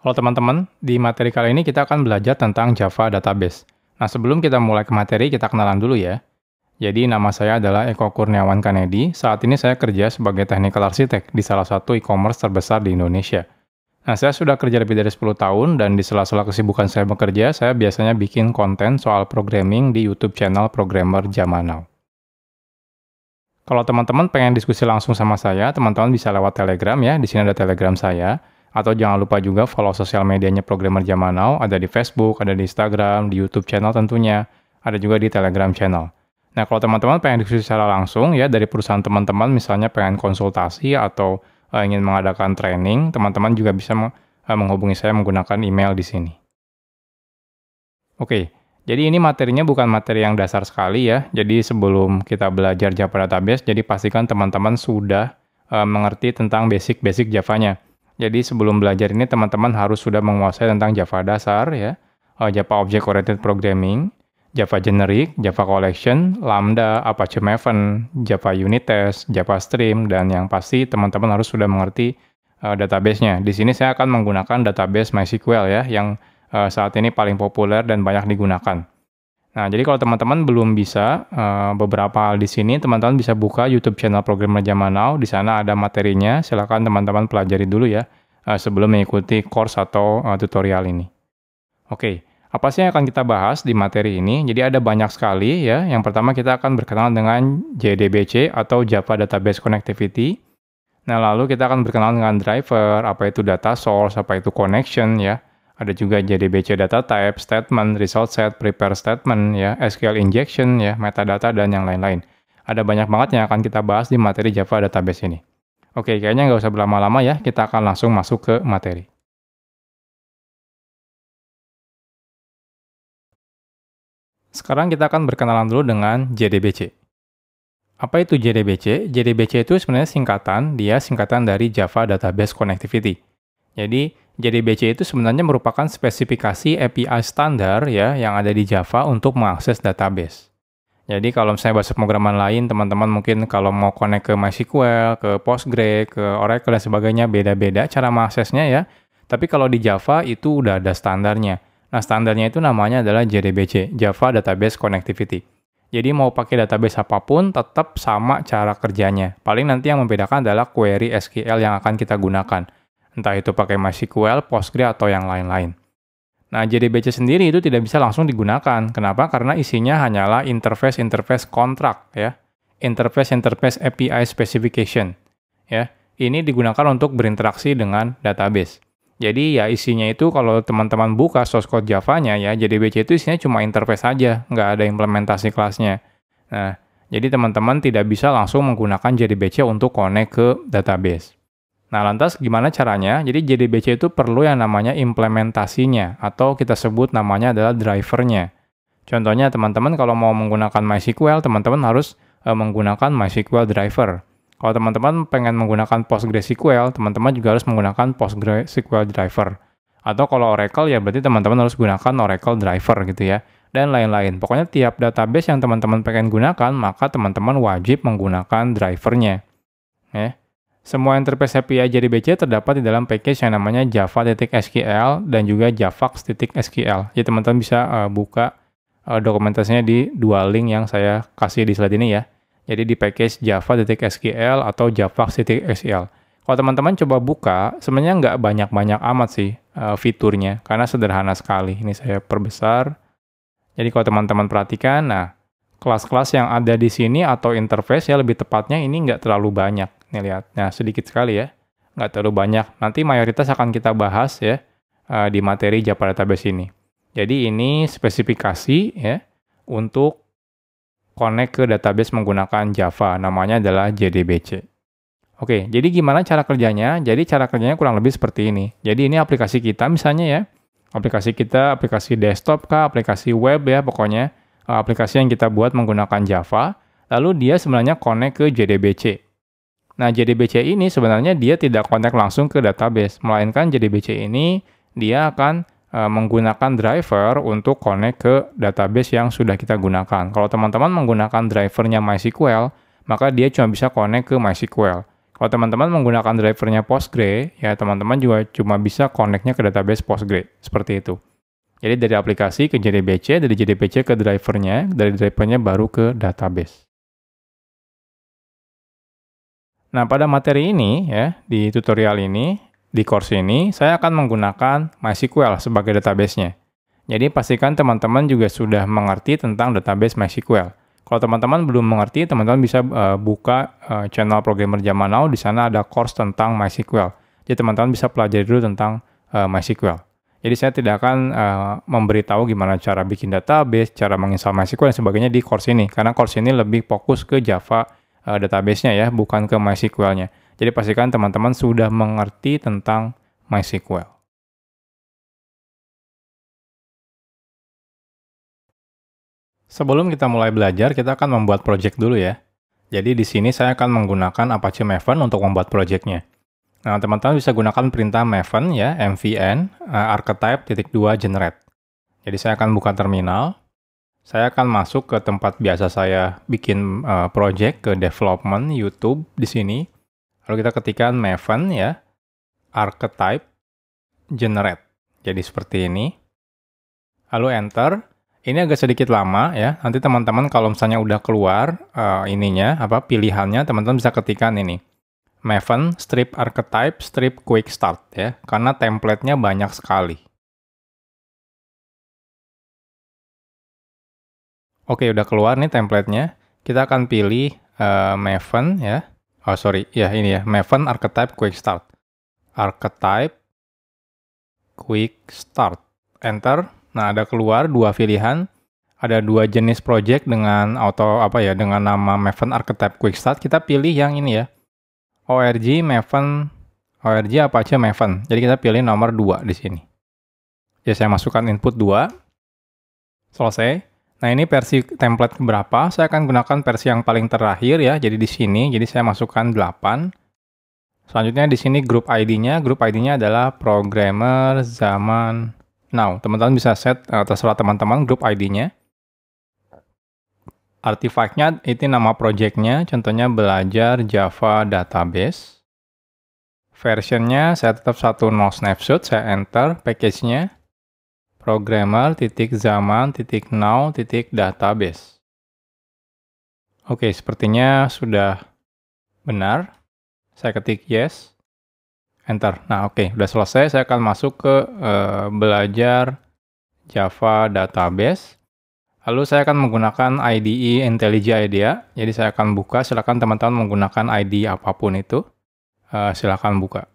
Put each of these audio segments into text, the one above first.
Halo teman-teman, di materi kali ini kita akan belajar tentang Java Database. Nah, sebelum kita mulai ke materi, kita kenalan dulu ya. Jadi, nama saya adalah Eko Kurniawan Kanedi. Saat ini saya kerja sebagai Technical Architect di salah satu e-commerce terbesar di Indonesia. Nah, saya sudah kerja lebih dari 10 tahun, dan di sela-sela kesibukan saya bekerja, saya biasanya bikin konten soal programming di YouTube channel Programmer Zaman Now. Kalau teman-teman pengen diskusi langsung sama saya, teman-teman bisa lewat Telegram ya, di sini ada Telegram saya. Atau jangan lupa juga follow sosial medianya Programmer Zaman Now, ada di Facebook, ada di Instagram, di YouTube channel tentunya, ada juga di Telegram channel. Nah, kalau teman-teman pengen diskusi secara langsung ya dari perusahaan teman-teman, misalnya pengen konsultasi atau ingin mengadakan training, teman-teman juga bisa menghubungi saya menggunakan email di sini. Oke, jadi ini materinya bukan materi yang dasar sekali ya. Jadi sebelum kita belajar Java Database, jadi pastikan teman-teman sudah mengerti tentang basic-basic Java-nya. Jadi sebelum belajar ini teman-teman harus sudah menguasai tentang Java dasar ya, Java Object Oriented Programming, Java Generic, Java Collection, Lambda, Apache Maven, Java Unit Test, Java Stream, dan yang pasti teman-teman harus sudah mengerti database-nya. Di sini saya akan menggunakan database MySQL ya, yang saat ini paling populer dan banyak digunakan. Nah, jadi kalau teman-teman belum bisa beberapa hal di sini, teman-teman bisa buka YouTube channel Programmer Zaman Now. Di sana ada materinya. Silakan teman-teman pelajari dulu ya sebelum mengikuti course atau tutorial ini. Oke, apa sih yang akan kita bahas di materi ini? Jadi ada banyak sekali ya. Yang pertama kita akan berkenalan dengan JDBC atau Java Database Connectivity. Nah, lalu kita akan berkenalan dengan driver, apa itu data source, apa itu connection ya. Ada juga JDBC data type, statement, result set, prepare statement, ya, SQL injection, ya, metadata, dan yang lain-lain. Ada banyak banget yang akan kita bahas di materi Java Database ini. Oke, kayaknya nggak usah berlama-lama ya, kita akan langsung masuk ke materi. Sekarang kita akan berkenalan dulu dengan JDBC. Apa itu JDBC? JDBC itu sebenarnya singkatan dari Java Database Connectivity. Jadi, JDBC itu sebenarnya merupakan spesifikasi API standar ya yang ada di Java untuk mengakses database. Jadi kalau misalnya bahasa pemrograman lain, teman-teman mungkin kalau mau connect ke MySQL, ke Postgre, ke Oracle dan sebagainya, beda-beda cara mengaksesnya ya. Tapi kalau di Java itu udah ada standarnya. Nah, standarnya itu namanya adalah JDBC, Java Database Connectivity. Jadi mau pakai database apapun, tetap sama cara kerjanya. Paling nanti yang membedakan adalah query SQL yang akan kita gunakan. Entah itu pakai MySQL, Postgre, atau yang lain-lain. Nah, JDBC sendiri itu tidak bisa langsung digunakan. Kenapa? Karena isinya hanyalah interface kontrak, ya. Interface API specification, ya. Ini digunakan untuk berinteraksi dengan database. Jadi, ya isinya itu kalau teman-teman buka source code Java-nya, ya, JDBC itu isinya cuma interface saja, nggak ada implementasi kelasnya. Nah, jadi teman-teman tidak bisa langsung menggunakan JDBC untuk connect ke database. Nah, lantas gimana caranya? Jadi JDBC itu perlu yang namanya implementasinya, atau kita sebut namanya adalah drivernya. Contohnya teman-teman kalau mau menggunakan MySQL, teman-teman harus menggunakan MySQL driver. Kalau teman-teman pengen menggunakan PostgreSQL, teman-teman juga harus menggunakan PostgreSQL driver. Atau kalau Oracle, ya berarti teman-teman harus gunakan Oracle driver gitu ya. Dan lain-lain. Pokoknya tiap database yang teman-teman pengen gunakan, maka teman-teman wajib menggunakan drivernya. Ya. Semua interface API JDBC terdapat di dalam package yang namanya java.sql dan juga javax.sql. Jadi teman-teman bisa buka dokumentasinya di dua link yang saya kasih di slide ini ya. Jadi di package java.sql atau javax.sql. Kalau teman-teman coba buka, sebenarnya nggak banyak-banyak amat sih fiturnya, karena sederhana sekali. Ini saya perbesar. Jadi kalau teman-teman perhatikan, nah kelas-kelas yang ada di sini atau interface ya lebih tepatnya ini nggak terlalu banyak. Nih lihat, nah sedikit sekali ya, nggak terlalu banyak. Nanti mayoritas akan kita bahas ya di materi Java Database ini. Jadi ini spesifikasi ya untuk connect ke database menggunakan Java, namanya adalah JDBC. Oke, jadi gimana cara kerjanya? Jadi cara kerjanya kurang lebih seperti ini. Jadi ini aplikasi kita misalnya ya, aplikasi kita, aplikasi desktop kah, aplikasi web ya pokoknya, aplikasi yang kita buat menggunakan Java, lalu dia sebenarnya connect ke JDBC. Nah, JDBC ini sebenarnya dia tidak connect langsung ke database, melainkan JDBC ini dia akan menggunakan driver untuk connect ke database yang sudah kita gunakan. Kalau teman-teman menggunakan drivernya MySQL, maka dia cuma bisa connect ke MySQL. Kalau teman-teman menggunakan drivernya Postgre, ya teman-teman juga cuma bisa connect-nya ke database Postgre, seperti itu. Jadi dari aplikasi ke JDBC, dari JDBC ke drivernya, dari drivernya baru ke database. Nah, pada materi ini, ya, di tutorial ini, di course ini, saya akan menggunakan MySQL sebagai database-nya. Jadi pastikan teman-teman juga sudah mengerti tentang database MySQL. Kalau teman-teman belum mengerti, teman-teman bisa buka channel Programmer Zaman Now, di sana ada course tentang MySQL. Jadi teman-teman bisa pelajari dulu tentang MySQL. Jadi saya tidak akan memberitahu gimana cara bikin database, cara menginstal MySQL dan sebagainya di course ini, karena course ini lebih fokus ke Java database-nya ya, bukan ke MySQL-nya. Jadi pastikan teman-teman sudah mengerti tentang MySQL. Sebelum kita mulai belajar, kita akan membuat project dulu ya. Jadi di sini saya akan menggunakan Apache Maven untuk membuat projectnya. Nah, teman-teman bisa gunakan perintah Maven ya, mvn archetype.2 generate. Jadi saya akan buka terminal. Saya akan masuk ke tempat biasa saya bikin project, ke development YouTube di sini. Lalu kita ketikkan Maven ya, archetype generate. Jadi seperti ini. Lalu enter. Ini agak sedikit lama ya. Nanti teman-teman kalau misalnya udah keluar pilihannya, teman-teman bisa ketikkan ini. Maven strip archetype strip quick start ya. Karena template-nya banyak sekali. Oke, udah keluar nih template-nya. Kita akan pilih Maven ya. Ini ya, Maven archetype quick start. Archetype quick start. Enter. Nah, ada keluar dua pilihan. Ada dua jenis project dengan dengan nama Maven Archetype Quick Start. Kita pilih yang ini ya. ORG Apache Maven. Jadi kita pilih nomor 2 di sini. Jadi saya masukkan input 2. Selesai. Nah, ini versi template keberapa? Saya akan gunakan versi yang paling terakhir ya. Jadi di sini, jadi saya masukkan 8. Selanjutnya di sini grup ID-nya. Grup ID-nya adalah Programmer Zaman Now. Teman-teman bisa set terserah teman-teman grup ID-nya. Artifact-nya itu nama project-nya, contohnya belajar Java Database. Version-nya saya tetap 1.0 snapshot, saya enter. Package-nya programmer.zaman.now.database. Oke, sepertinya sudah benar. Saya ketik yes. Enter. Nah, oke, udah selesai. Saya akan masuk ke belajar Java Database. Lalu saya akan menggunakan IDE IntelliJ IDEA. Jadi saya akan buka. Silakan teman-teman menggunakan IDE apapun itu. Silakan buka.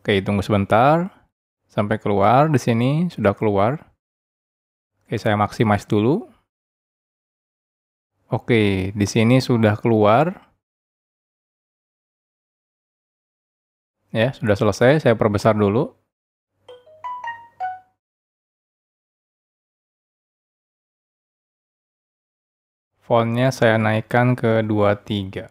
Oke, tunggu sebentar. Sampai keluar. Di sini sudah keluar. Oke, saya maximize dulu. Oke, di sini sudah keluar. Ya, sudah selesai. Saya perbesar dulu. Fontnya saya naikkan ke 23.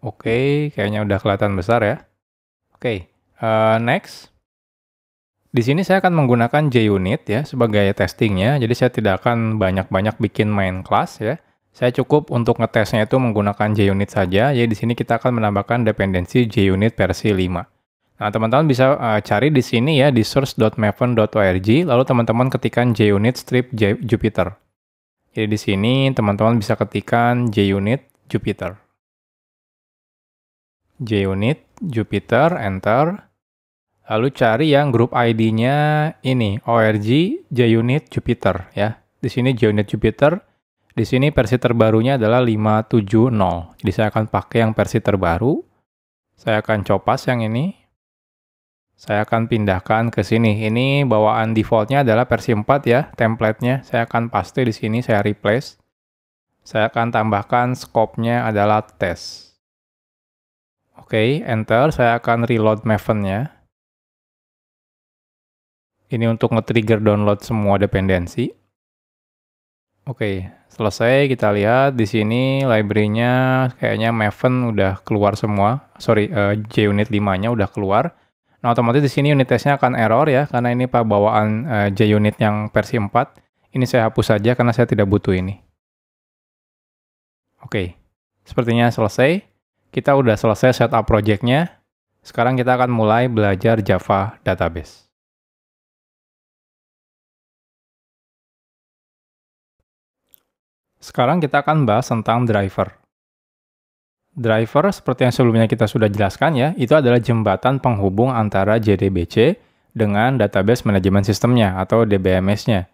Oke, kayaknya udah kelihatan besar ya. Oke, next. Di sini saya akan menggunakan JUnit ya sebagai testingnya. Jadi saya tidak akan banyak-banyak bikin main class ya. Saya cukup untuk ngetesnya itu menggunakan JUnit saja. Jadi di sini kita akan menambahkan dependensi JUnit versi 5. Nah, teman-teman bisa cari di sini ya di source.maven.org, lalu teman-teman ketikkan JUnit strip Jupyter. Jadi di sini teman-teman bisa ketikkan JUnit Jupyter. JUnit Jupyter, enter. Lalu cari yang grup ID-nya ini, org JUnit Jupyter ya. Di sini JUnit Jupyter. Di sini versi terbarunya adalah 5.7.0. Jadi saya akan pakai yang versi terbaru. Saya akan copas yang ini. Saya akan pindahkan ke sini. Ini bawaan default-nya adalah versi 4 ya, template-nya. Saya akan paste di sini, saya replace. Saya akan tambahkan scope-nya adalah test. Oke, enter. Saya akan reload Maven-nya. Ini untuk nge-trigger download semua dependensi. Oke, selesai. Kita lihat di sini library-nya kayaknya Maven udah keluar semua. JUnit 5-nya udah keluar. Nah, otomatis di sini unit testnya akan error ya, karena ini bawaan JUnit yang versi 4. Ini saya hapus saja karena saya tidak butuh ini. Oke, sepertinya selesai. Kita udah selesai setup project-nya. Sekarang kita akan mulai belajar Java Database. Sekarang kita akan bahas tentang driver. Driver, seperti yang sebelumnya kita sudah jelaskan ya, itu adalah jembatan penghubung antara JDBC dengan Database Management System-nya atau DBMS-nya.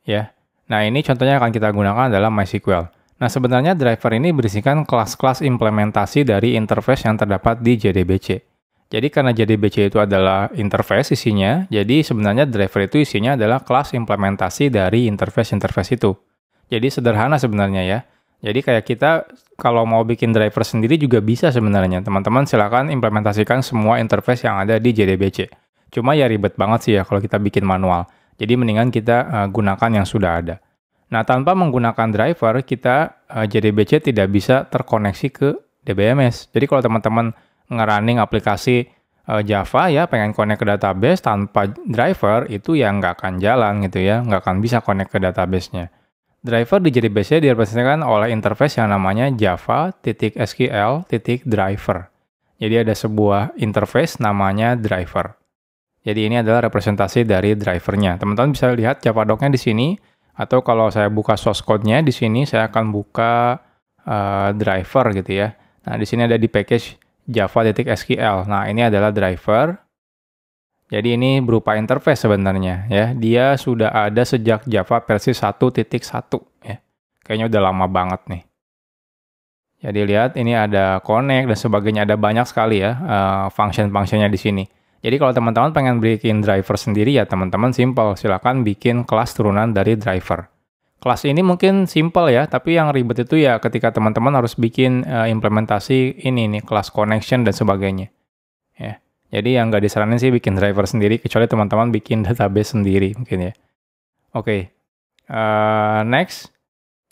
Ya. Nah, ini contohnya akan kita gunakan adalah MySQL. Nah, sebenarnya driver ini berisikan kelas-kelas implementasi dari interface yang terdapat di JDBC. Jadi, karena JDBC itu adalah interface isinya, jadi sebenarnya driver itu isinya adalah kelas implementasi dari interface-interface itu. Jadi, sederhana sebenarnya ya. Jadi, kayak kita kalau mau bikin driver sendiri juga bisa sebenarnya. Teman-teman silakan implementasikan semua interface yang ada di JDBC. Cuma ya ribet banget sih ya kalau kita bikin manual. Jadi mendingan kita gunakan yang sudah ada. Nah, tanpa menggunakan driver, kita JDBC tidak bisa terkoneksi ke DBMS. Jadi kalau teman-teman nge-running aplikasi Java ya, pengen connect ke database tanpa driver, itu ya nggak akan jalan gitu ya, nggak akan bisa connect ke database-nya. Driver di JDBC direpresentasikan oleh interface yang namanya java.sql.driver. Jadi ada sebuah interface namanya driver. Jadi ini adalah representasi dari drivernya. Teman-teman bisa lihat Java doc-nya di sini, atau kalau saya buka source code-nya di sini, saya akan buka driver gitu ya. Nah, di sini ada di package java.sql. Nah, ini adalah driver. Jadi ini berupa interface sebenarnya ya. Dia sudah ada sejak Java versi 1.1 ya. Kayaknya udah lama banget nih. Jadi lihat ini ada connect dan sebagainya, ada banyak sekali ya function-functionnya di sini. Jadi kalau teman-teman pengen bikin driver sendiri ya teman-teman simple, silakan bikin kelas turunan dari driver. Kelas ini mungkin simple ya, tapi yang ribet itu ya ketika teman-teman harus bikin implementasi ini nih, kelas connection dan sebagainya. Ya. Jadi yang nggak disaranin sih bikin driver sendiri, kecuali teman-teman bikin database sendiri mungkin ya. Oke, next.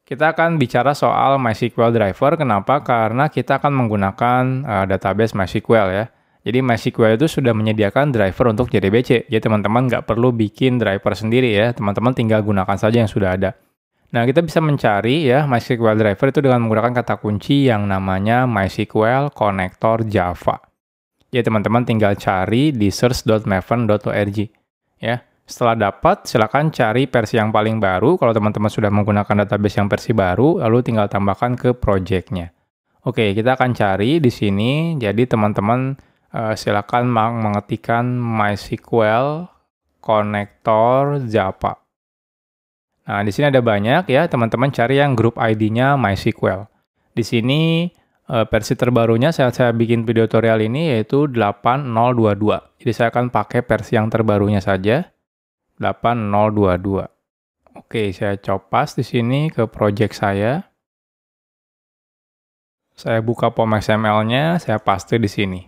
Kita akan bicara soal MySQL driver. Kenapa? Karena kita akan menggunakan database MySQL ya. Jadi MySQL itu sudah menyediakan driver untuk JDBC. Jadi teman-teman nggak perlu bikin driver sendiri ya. Teman-teman tinggal gunakan saja yang sudah ada. Nah, kita bisa mencari ya MySQL driver itu dengan menggunakan kata kunci yang namanya MySQL Connector Java. Jadi teman-teman tinggal cari di search.maven.org ya. Setelah dapat, silakan cari versi yang paling baru. Kalau teman-teman sudah menggunakan database yang versi baru, lalu tinggal tambahkan ke project-nya. Oke, kita akan cari di sini. Jadi teman-teman silakan mengetikkan MySQL Connector Java. Nah, di sini ada banyak ya, teman-teman cari yang grup ID-nya MySQL. Di sini versi terbarunya saya bikin video tutorial ini yaitu 8.0.22. Jadi saya akan pakai versi yang terbarunya saja, 8.0.22. Oke, saya copas di sini ke project saya. Saya buka POM XML-nya, saya paste di sini.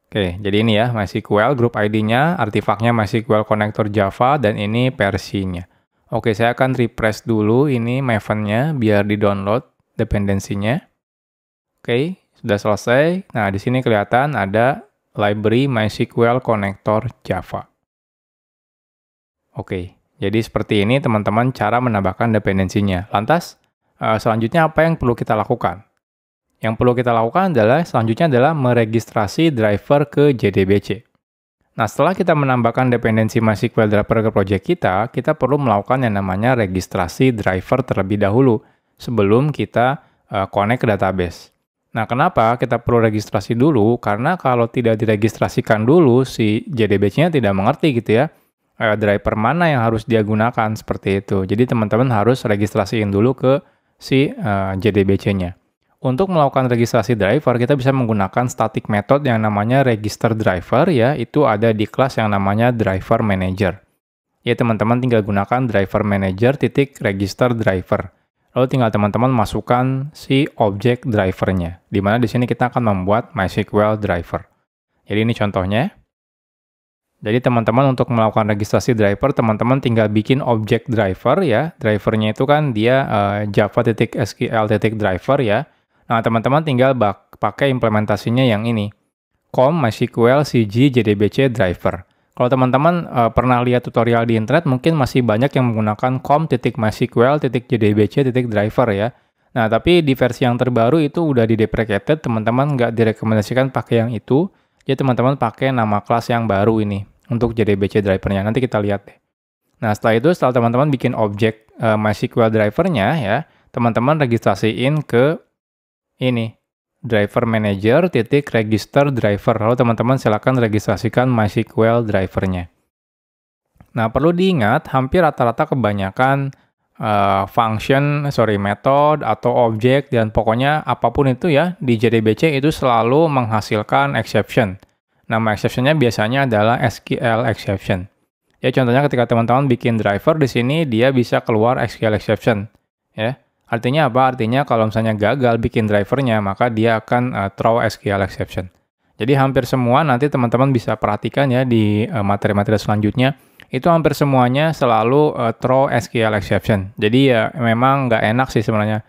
Oke, jadi ini ya MySQL, grup ID-nya, artefaknya MySQL Connector Java, dan ini versinya. Oke, saya akan refresh dulu ini Maven-nya, biar di-download dependensinya. Oke, sudah selesai. Nah, di sini kelihatan ada library MySQL Connector Java. Oke, jadi seperti ini teman-teman cara menambahkan dependensinya. Lantas, selanjutnya apa yang perlu kita lakukan? Yang perlu kita lakukan selanjutnya adalah meregistrasi driver ke JDBC. Nah, setelah kita menambahkan dependensi MySQL driver ke project kita perlu melakukan yang namanya registrasi driver terlebih dahulu sebelum kita connect ke database. Nah, kenapa kita perlu registrasi dulu? Karena kalau tidak diregistrasikan dulu, si JDBC-nya tidak mengerti gitu ya, driver mana yang harus dia gunakan, seperti itu. Jadi, teman-teman harus registrasiin dulu ke si JDBC-nya. Untuk melakukan registrasi driver, kita bisa menggunakan static method yang namanya register driver ya, itu ada di kelas yang namanya driver manager. Ya, teman-teman tinggal gunakan driver manager register driver. Lalu tinggal teman-teman masukkan si objek drivernya, di mana di sini kita akan membuat MySQL driver. Jadi ini contohnya. Jadi teman-teman untuk melakukan registrasi driver, teman-teman tinggal bikin objek driver ya. Drivernya itu kan dia java.sql.driver ya. Nah, teman-teman tinggal pakai implementasinya yang ini. com MySQL CG JDBC driver. Kalau teman-teman pernah lihat tutorial di internet, mungkin masih banyak yang menggunakan com.mysql.jdbc.driver ya. Nah, tapi di versi yang terbaru itu udah di-deprecated, teman-teman nggak direkomendasikan pakai yang itu. Jadi teman-teman pakai nama kelas yang baru ini untuk JDBC drivernya. Nanti kita lihat deh. Nah, setelah itu, setelah teman-teman bikin objek MySQL drivernya ya, teman-teman registrasiin ke ini, driver manager register driver. Lalu teman-teman silakan registrasikan MySQL drivernya. Nah, perlu diingat, hampir rata-rata kebanyakan method atau objek, dan pokoknya apapun itu ya, di JDBC itu selalu menghasilkan exception. Nama exception-nya biasanya adalah SQL exception. Ya, contohnya ketika teman-teman bikin driver di sini, dia bisa keluar SQL exception. Ya, artinya apa? Artinya kalau misalnya gagal bikin drivernya, maka dia akan throw SQL exception. Jadi hampir semua nanti teman-teman bisa perhatikan ya di materi-materi selanjutnya, itu hampir semuanya selalu throw SQL exception. Jadi ya memang nggak enak sih sebenarnya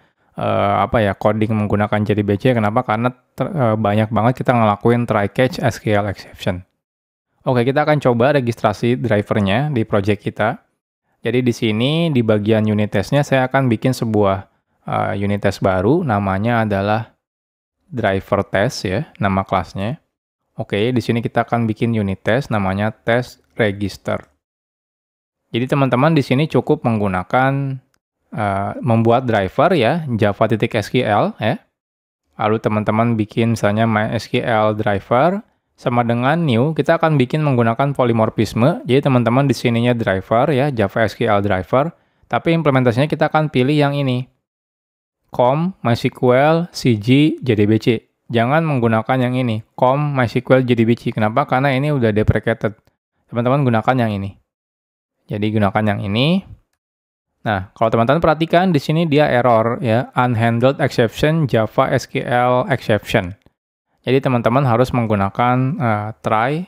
coding menggunakan JDBC. Kenapa? Karena banyak banget kita ngelakuin try catch SQL exception. Oke, kita akan coba registrasi drivernya di project kita. Jadi di sini di bagian unit testnya saya akan bikin sebuah unit test baru, namanya adalah driver test ya, nama kelasnya. Oke, di sini kita akan bikin unit test namanya test register. Jadi teman-teman di sini cukup menggunakan membuat driver ya, java.sql ya. Lalu teman-teman bikin misalnya MySQL driver sama dengan new, kita akan bikin menggunakan polymorphisme. Jadi teman-teman di sininya driver ya, Java SQL driver, tapi implementasinya kita akan pilih yang ini. com MySQL CG JDBC. Jangan menggunakan yang ini, com MySQL JDBC. Kenapa? Karena ini udah deprecated. Teman-teman gunakan yang ini. Jadi gunakan yang ini. Nah, kalau teman-teman perhatikan di sini dia error ya, unhandled exception Java SQL exception. Jadi teman-teman harus menggunakan try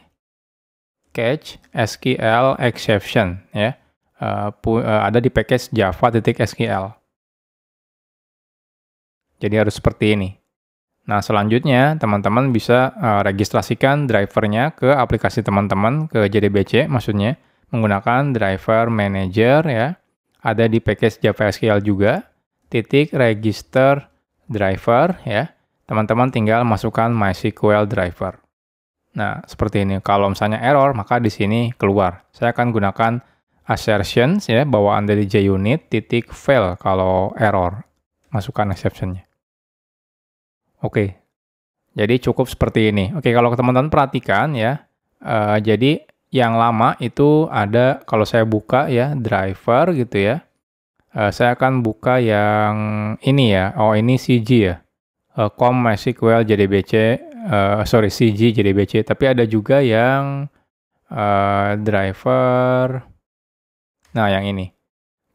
catch SQL exception ya. Ada di package java.sql. Jadi harus seperti ini. Nah, selanjutnya teman-teman bisa registrasikan drivernya ke aplikasi teman-teman, ke JDBC maksudnya, menggunakan driver manager ya. Ada di package Java SQL juga, --register driver ya. Teman-teman tinggal masukkan MySQL driver. Nah, seperti ini. Kalau misalnya error, maka di sini keluar. Saya akan gunakan assertions ya, bawaan dari JUnit, --fail kalau error. Masukkan exception-nya. Oke, jadi cukup seperti ini. Oke, kalau teman-teman perhatikan ya, jadi yang lama itu ada, kalau saya buka ya, driver gitu ya, saya akan buka yang ini ya, ini CG ya, com MySQL JDBC, CG JDBC, tapi ada juga yang driver, nah yang ini,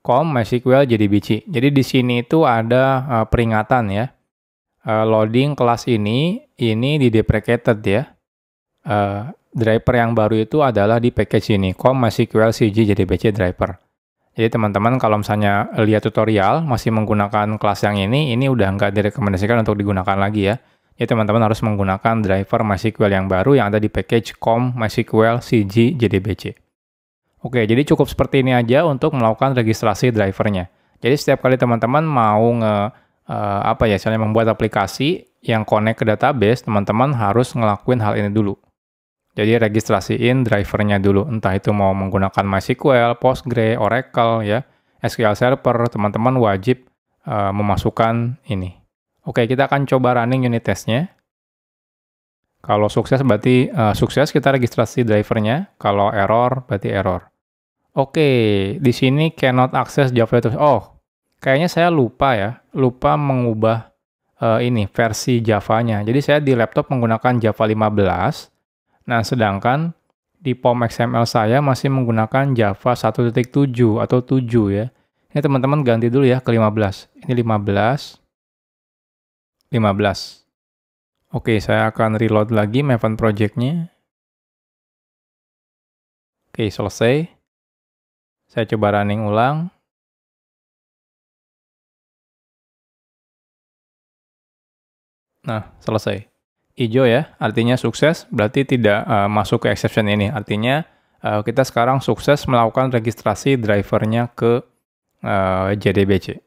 com MySQL JDBC. Jadi di sini itu ada peringatan ya, loading kelas ini di-deprecated ya. Driver yang baru itu adalah di package ini, com MySQL CG JDBC driver. Jadi teman-teman kalau misalnya lihat tutorial masih menggunakan kelas yang ini udah nggak direkomendasikan untuk digunakan lagi ya. Jadi teman-teman harus menggunakan driver MySQL yang baru yang ada di package com MySQL CG JDBC. Oke, jadi cukup seperti ini aja untuk melakukan registrasi drivernya. Jadi setiap kali teman-teman mau misalnya membuat aplikasi yang connect ke database, teman-teman harus ngelakuin hal ini dulu. Jadi registrasiin drivernya dulu, entah itu mau menggunakan MySQL, Postgre, Oracle, ya, SQL Server, teman-teman wajib memasukkan ini. Oke, kita akan coba running unit testnya. Kalau sukses berarti sukses, kita registrasi drivernya. Kalau error berarti error. Oke, di sini cannot access Java. Oh, kayaknya saya lupa mengubah versi Java-nya. Jadi saya di laptop menggunakan Java 15. Nah, sedangkan di POM XML saya masih menggunakan Java 1.7 atau 7 ya. Ini teman-teman ganti dulu ya ke 15. Ini 15. Oke, saya akan reload lagi Maven project-nya. Oke, selesai. Saya coba running ulang. Nah, selesai. Hijau ya, artinya sukses, berarti tidak masuk ke exception ini. Artinya kita sekarang sukses melakukan registrasi drivernya ke JDBC.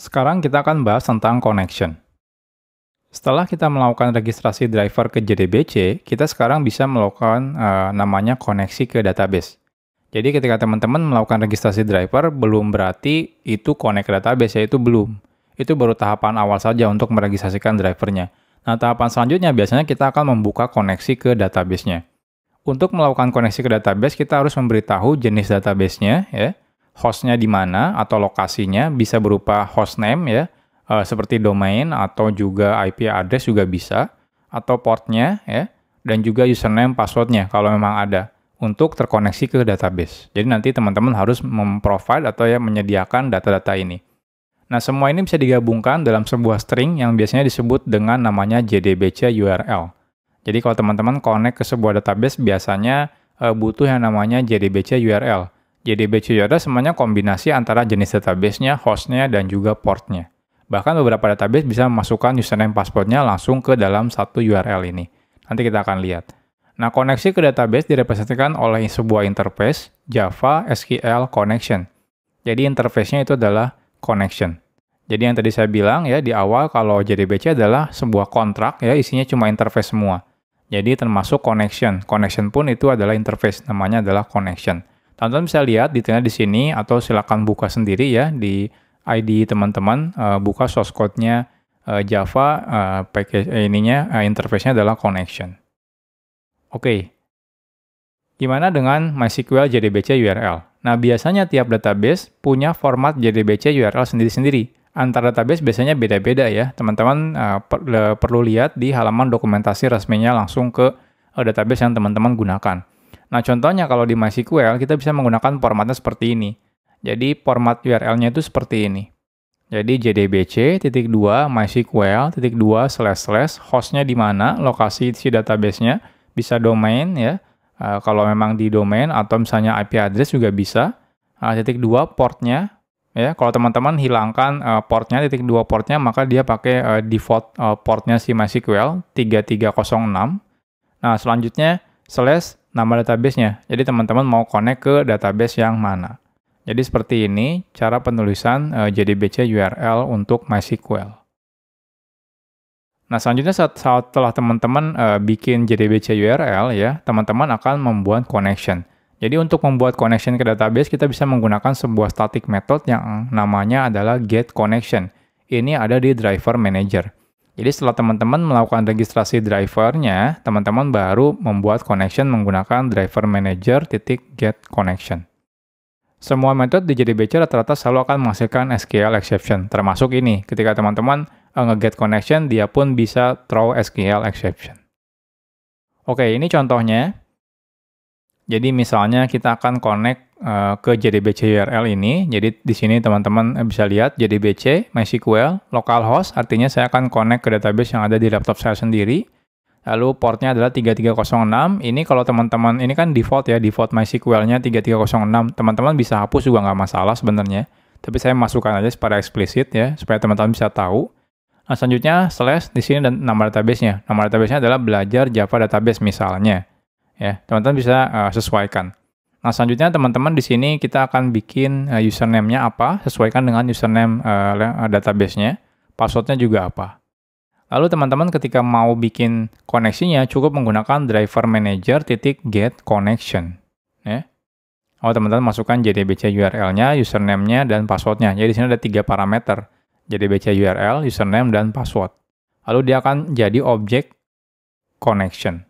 Sekarang kita akan bahas tentang connection. Setelah kita melakukan registrasi driver ke JDBC, kita sekarang bisa melakukan namanya koneksi ke database. Jadi ketika teman-teman melakukan registrasi driver, belum berarti itu connect ke database, yaitu belum. Itu baru tahapan awal saja untuk meregistrasikan drivernya. Nah, tahapan selanjutnya biasanya kita akan membuka koneksi ke database-nya. Untuk melakukan koneksi ke database, kita harus memberitahu jenis database-nya, ya, hostnya di mana atau lokasinya, bisa berupa hostname, ya, seperti domain atau juga IP address juga bisa, atau portnya, ya, dan juga username, passwordnya kalau memang ada, untuk terkoneksi ke database. Jadi nanti teman-teman harus memprovide atau ya menyediakan data-data ini. Nah, semua ini bisa digabungkan dalam sebuah string yang biasanya disebut dengan namanya JDBC URL. Jadi kalau teman-teman connect ke sebuah database, biasanya butuh yang namanya JDBC URL. JDBC URL semuanya kombinasi antara jenis database-nya, host-nya, dan juga port-nya. Bahkan beberapa database bisa memasukkan username password-nya langsung ke dalam satu URL ini. Nanti kita akan lihat. Nah, koneksi ke database direpresentasikan oleh sebuah interface Java SQL Connection. Jadi interface-nya itu adalah connection. Jadi yang tadi saya bilang ya di awal kalau JDBC adalah sebuah kontrak ya isinya cuma interface semua. Jadi termasuk connection. Connection pun itu adalah interface, namanya adalah connection. Teman-teman bisa lihat detailnya di sini atau silakan buka sendiri ya di ID teman-teman, buka source code-nya Java, interface-nya adalah connection. Oke. Gimana dengan MySQL JDBC URL? Nah, biasanya tiap database punya format JDBC URL sendiri-sendiri. Antar database biasanya beda-beda ya. Teman-teman perlu lihat di halaman dokumentasi resminya langsung ke database yang teman-teman gunakan. Nah, contohnya kalau di MySQL, kita bisa menggunakan formatnya seperti ini. Jadi, format URL-nya itu seperti ini. Jadi, JDBC.2 MySQL.2/ hostnya di mana, lokasi si database-nya, bisa domain ya. Kalau memang di domain atau misalnya IP address juga bisa. .2 portnya ya. Kalau teman-teman hilangkan portnya, .2 portnya, maka dia pakai default portnya si MySQL 3306. Nah, selanjutnya /nama database-nya. Jadi teman-teman mau connect ke database yang mana. Jadi seperti ini cara penulisan JDBC URL untuk MySQL. Nah, selanjutnya setelah teman-teman bikin JDBC URL ya, teman-teman akan membuat connection. Jadi untuk membuat connection ke database, kita bisa menggunakan sebuah static method yang namanya adalah getConnection. Ini ada di driver manager. Jadi setelah teman-teman melakukan registrasi drivernya, teman-teman baru membuat connection menggunakan driver manager.getConnection. Semua metode di JDBC rata-rata selalu akan menghasilkan SQL exception, termasuk ini. Ketika teman-teman nge-get connection, dia pun bisa throw SQL exception. Oke, ini contohnya. Jadi misalnya kita akan connect ke JDBC URL ini. Jadi di sini teman-teman bisa lihat JDBC, MySQL, localhost, artinya saya akan connect ke database yang ada di laptop saya sendiri. Lalu portnya adalah 3306. Ini kalau teman-teman, ini kan default ya, default MySQL-nya 3306. Teman-teman bisa hapus juga nggak masalah sebenarnya. Tapi saya masukkan aja secara eksplisit ya, supaya teman-teman bisa tahu. Nah, selanjutnya / di sini dan nama database-nya. Nama database-nya adalah belajar Java database misalnya. Ya, teman-teman bisa sesuaikan. Nah, selanjutnya teman-teman di sini kita akan bikin username-nya apa, sesuaikan dengan username database-nya. Password-nya juga apa. Lalu teman-teman ketika mau bikin koneksinya cukup menggunakan driver manager.getConnection. Ya. Teman-teman masukkan JDBC URL-nya, username-nya, dan password-nya. Jadi di sini ada 3 parameter. JDBC URL, username, dan password. Lalu dia akan jadi objek connection.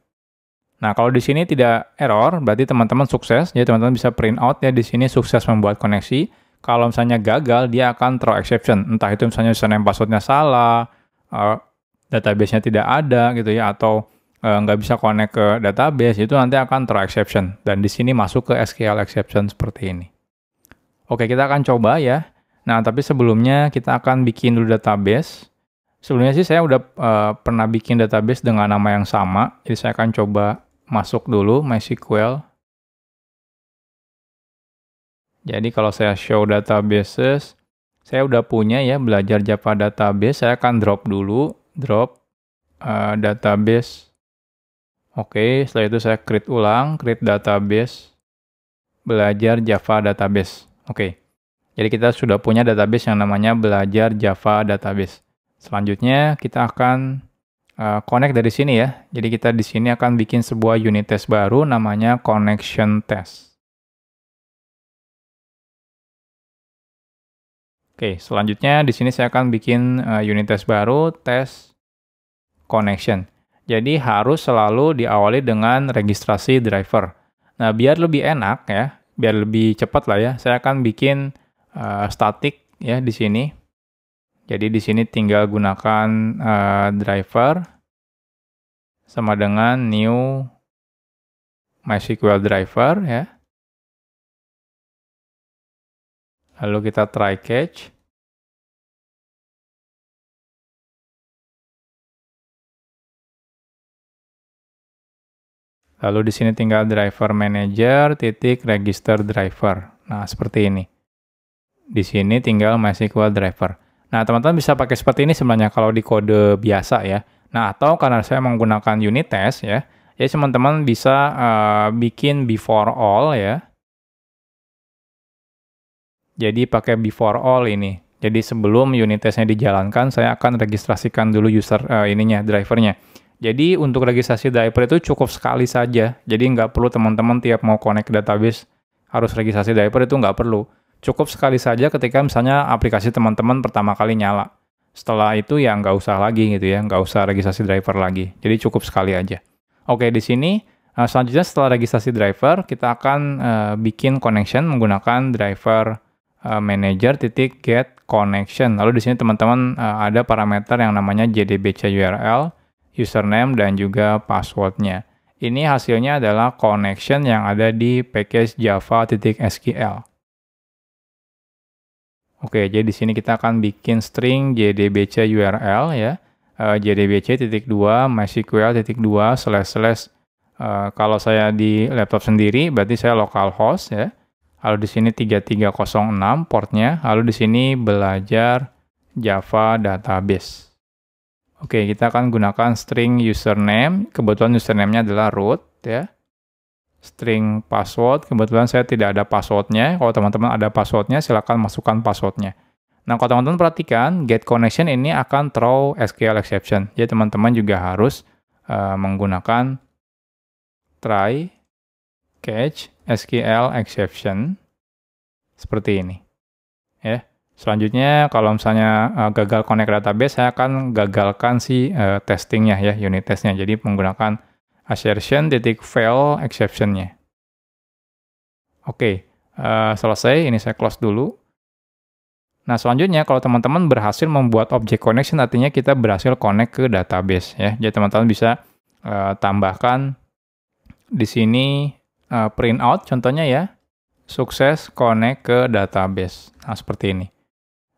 Nah, kalau di sini tidak error, berarti teman-teman sukses. Jadi teman-teman bisa print out ya di sini sukses membuat koneksi. Kalau misalnya gagal, dia akan throw exception. Entah itu misalnya username password-nya salah, database-nya tidak ada gitu ya, atau nggak bisa connect ke database, itu nanti akan throw exception. Dan di sini masuk ke SQL exception seperti ini. Oke, kita akan coba ya. Nah, tapi sebelumnya kita akan bikin dulu database. Sebelumnya sih saya udah pernah bikin database dengan nama yang sama. Jadi saya akan coba masuk dulu MySQL. Jadi kalau saya show databases, saya udah punya ya belajar Java database. Saya akan drop dulu, drop. database. Oke, setelah itu saya create ulang, create database, belajar Java database. Oke, jadi kita sudah punya database yang namanya belajar Java database. Selanjutnya kita akan connect dari sini ya. Jadi kita di sini akan bikin sebuah unit test baru namanya connection test. Oke, selanjutnya di sini saya akan bikin unit test baru, test connection. Jadi harus selalu diawali dengan registrasi driver. Nah, biar lebih enak ya, biar lebih cepat lah ya, saya akan bikin static ya di sini. Jadi di sini tinggal gunakan driver sama dengan new MySQL driver ya. Lalu kita try catch. Lalu di sini tinggal driver manager titik register driver. Nah, seperti ini. Di sini tinggal MySQL driver. Nah, teman-teman bisa pakai seperti ini sebenarnya kalau di kode biasa ya. Nah, atau karena saya menggunakan unit test ya, jadi teman-teman bisa bikin before all ya. Jadi pakai before all ini. Jadi sebelum unit testnya dijalankan, saya akan registrasikan dulu user drivernya. Jadi untuk registrasi driver itu cukup sekali saja. Jadi nggak perlu teman-teman tiap mau connect ke database harus registrasi driver, itu nggak perlu. Cukup sekali saja ketika misalnya aplikasi teman-teman pertama kali nyala. Setelah itu ya nggak usah lagi gitu ya, nggak usah registrasi driver lagi. Jadi cukup sekali aja. Oke, di sini selanjutnya setelah registrasi driver, kita akan bikin connection menggunakan driver manager titik get connection. Lalu di sini teman-teman ada parameter yang namanya JDBC URL, username dan juga passwordnya. Ini hasilnya adalah connection yang ada di package java.sql. Oke, jadi di sini kita akan bikin string JDBC URL ya. JDBC.2 MySQL.2 / kalau saya di laptop sendiri berarti saya localhost ya. Lalu di sini 3306 portnya, lalu di sini belajar Java database. Oke, kita akan gunakan string username, kebetulan username-nya adalah root ya. String password, kebetulan saya tidak ada passwordnya. Kalau teman-teman ada passwordnya, silakan masukkan passwordnya. Nah, kalau teman-teman perhatikan, get connection ini akan throw SQL exception. Jadi teman-teman juga harus menggunakan try catch SQL exception seperti ini ya. Selanjutnya kalau misalnya gagal connect database, saya akan gagalkan si testingnya ya, unit testnya. Jadi menggunakan assertion.fail exception-nya. Oke, selesai. Ini saya close dulu. Nah, selanjutnya kalau teman-teman berhasil membuat object connection, artinya kita berhasil connect ke database ya. Jadi teman-teman bisa tambahkan di sini print out contohnya ya, sukses connect ke database. Nah, seperti ini.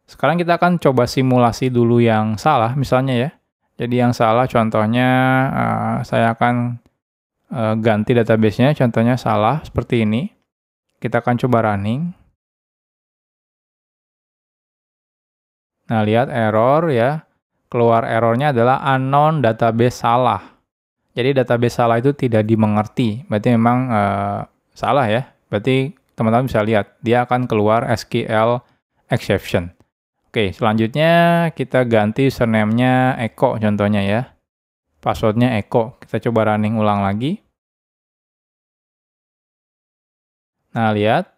Sekarang kita akan coba simulasi dulu yang salah misalnya ya. Jadi yang salah contohnya saya akan ganti database-nya, contohnya salah seperti ini. Kita akan coba running. Nah, lihat error ya. Keluar errornya adalah unknown database salah. Jadi database salah itu tidak dimengerti. Berarti memang salah ya. Berarti teman-teman bisa lihat, dia akan keluar SQL exception. Oke, selanjutnya kita ganti username-nya Eko contohnya ya. Passwordnya Eko. Kita coba running ulang lagi. Nah, lihat.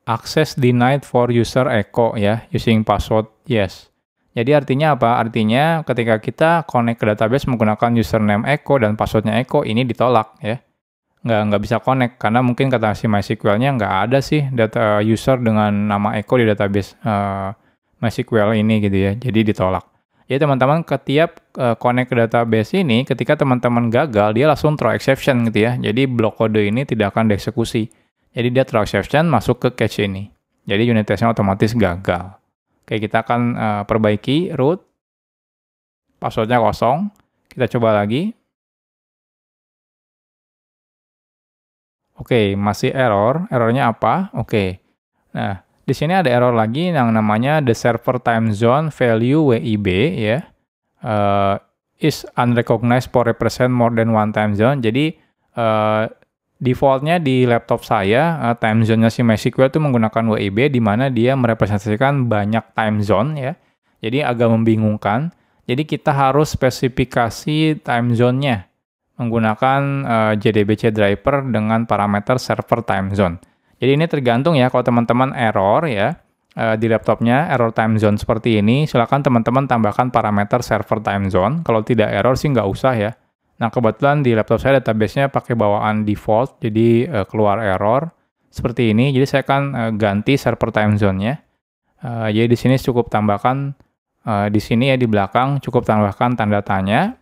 Access denied for user Eko ya, using password yes. Jadi artinya apa? Artinya ketika kita connect ke database menggunakan username Eko dan passwordnya Eko, ini ditolak ya. Nggak bisa connect, karena mungkin kata si MySQL-nya nggak ada sih data user dengan nama Eko di database MySQL ini gitu ya, jadi ditolak. Jadi teman-teman ketiap connect ke database ini, ketika teman-teman gagal, dia langsung throw exception gitu ya. Jadi blok kode ini tidak akan dieksekusi. Jadi dia throw exception masuk ke cache ini. Jadi unit testnya otomatis gagal. Oke, kita akan perbaiki root. Passwordnya kosong. Kita coba lagi. Oke, masih error. Errornya apa? Oke. Nah, di sini ada error lagi yang namanya the server time zone value WIB ya. is unrecognized for represent more than one time zone. Jadi defaultnya di laptop saya time zone-nya si MySQL itu menggunakan WIB di mana dia merepresentasikan banyak time zone ya. Jadi agak membingungkan. Jadi kita harus spesifikasi time zone-nya menggunakan JDBC driver dengan parameter server time zone. Jadi ini tergantung ya, kalau teman-teman error ya di laptopnya, error time zone seperti ini, silakan teman-teman tambahkan parameter server time zone. Kalau tidak error sih nggak usah ya. Nah kebetulan di laptop saya database-nya pakai bawaan default, jadi keluar error seperti ini. Jadi saya akan ganti server time zone-nya. Jadi di sini cukup tambahkan, di sini ya di belakang cukup tambahkan tanda tanya,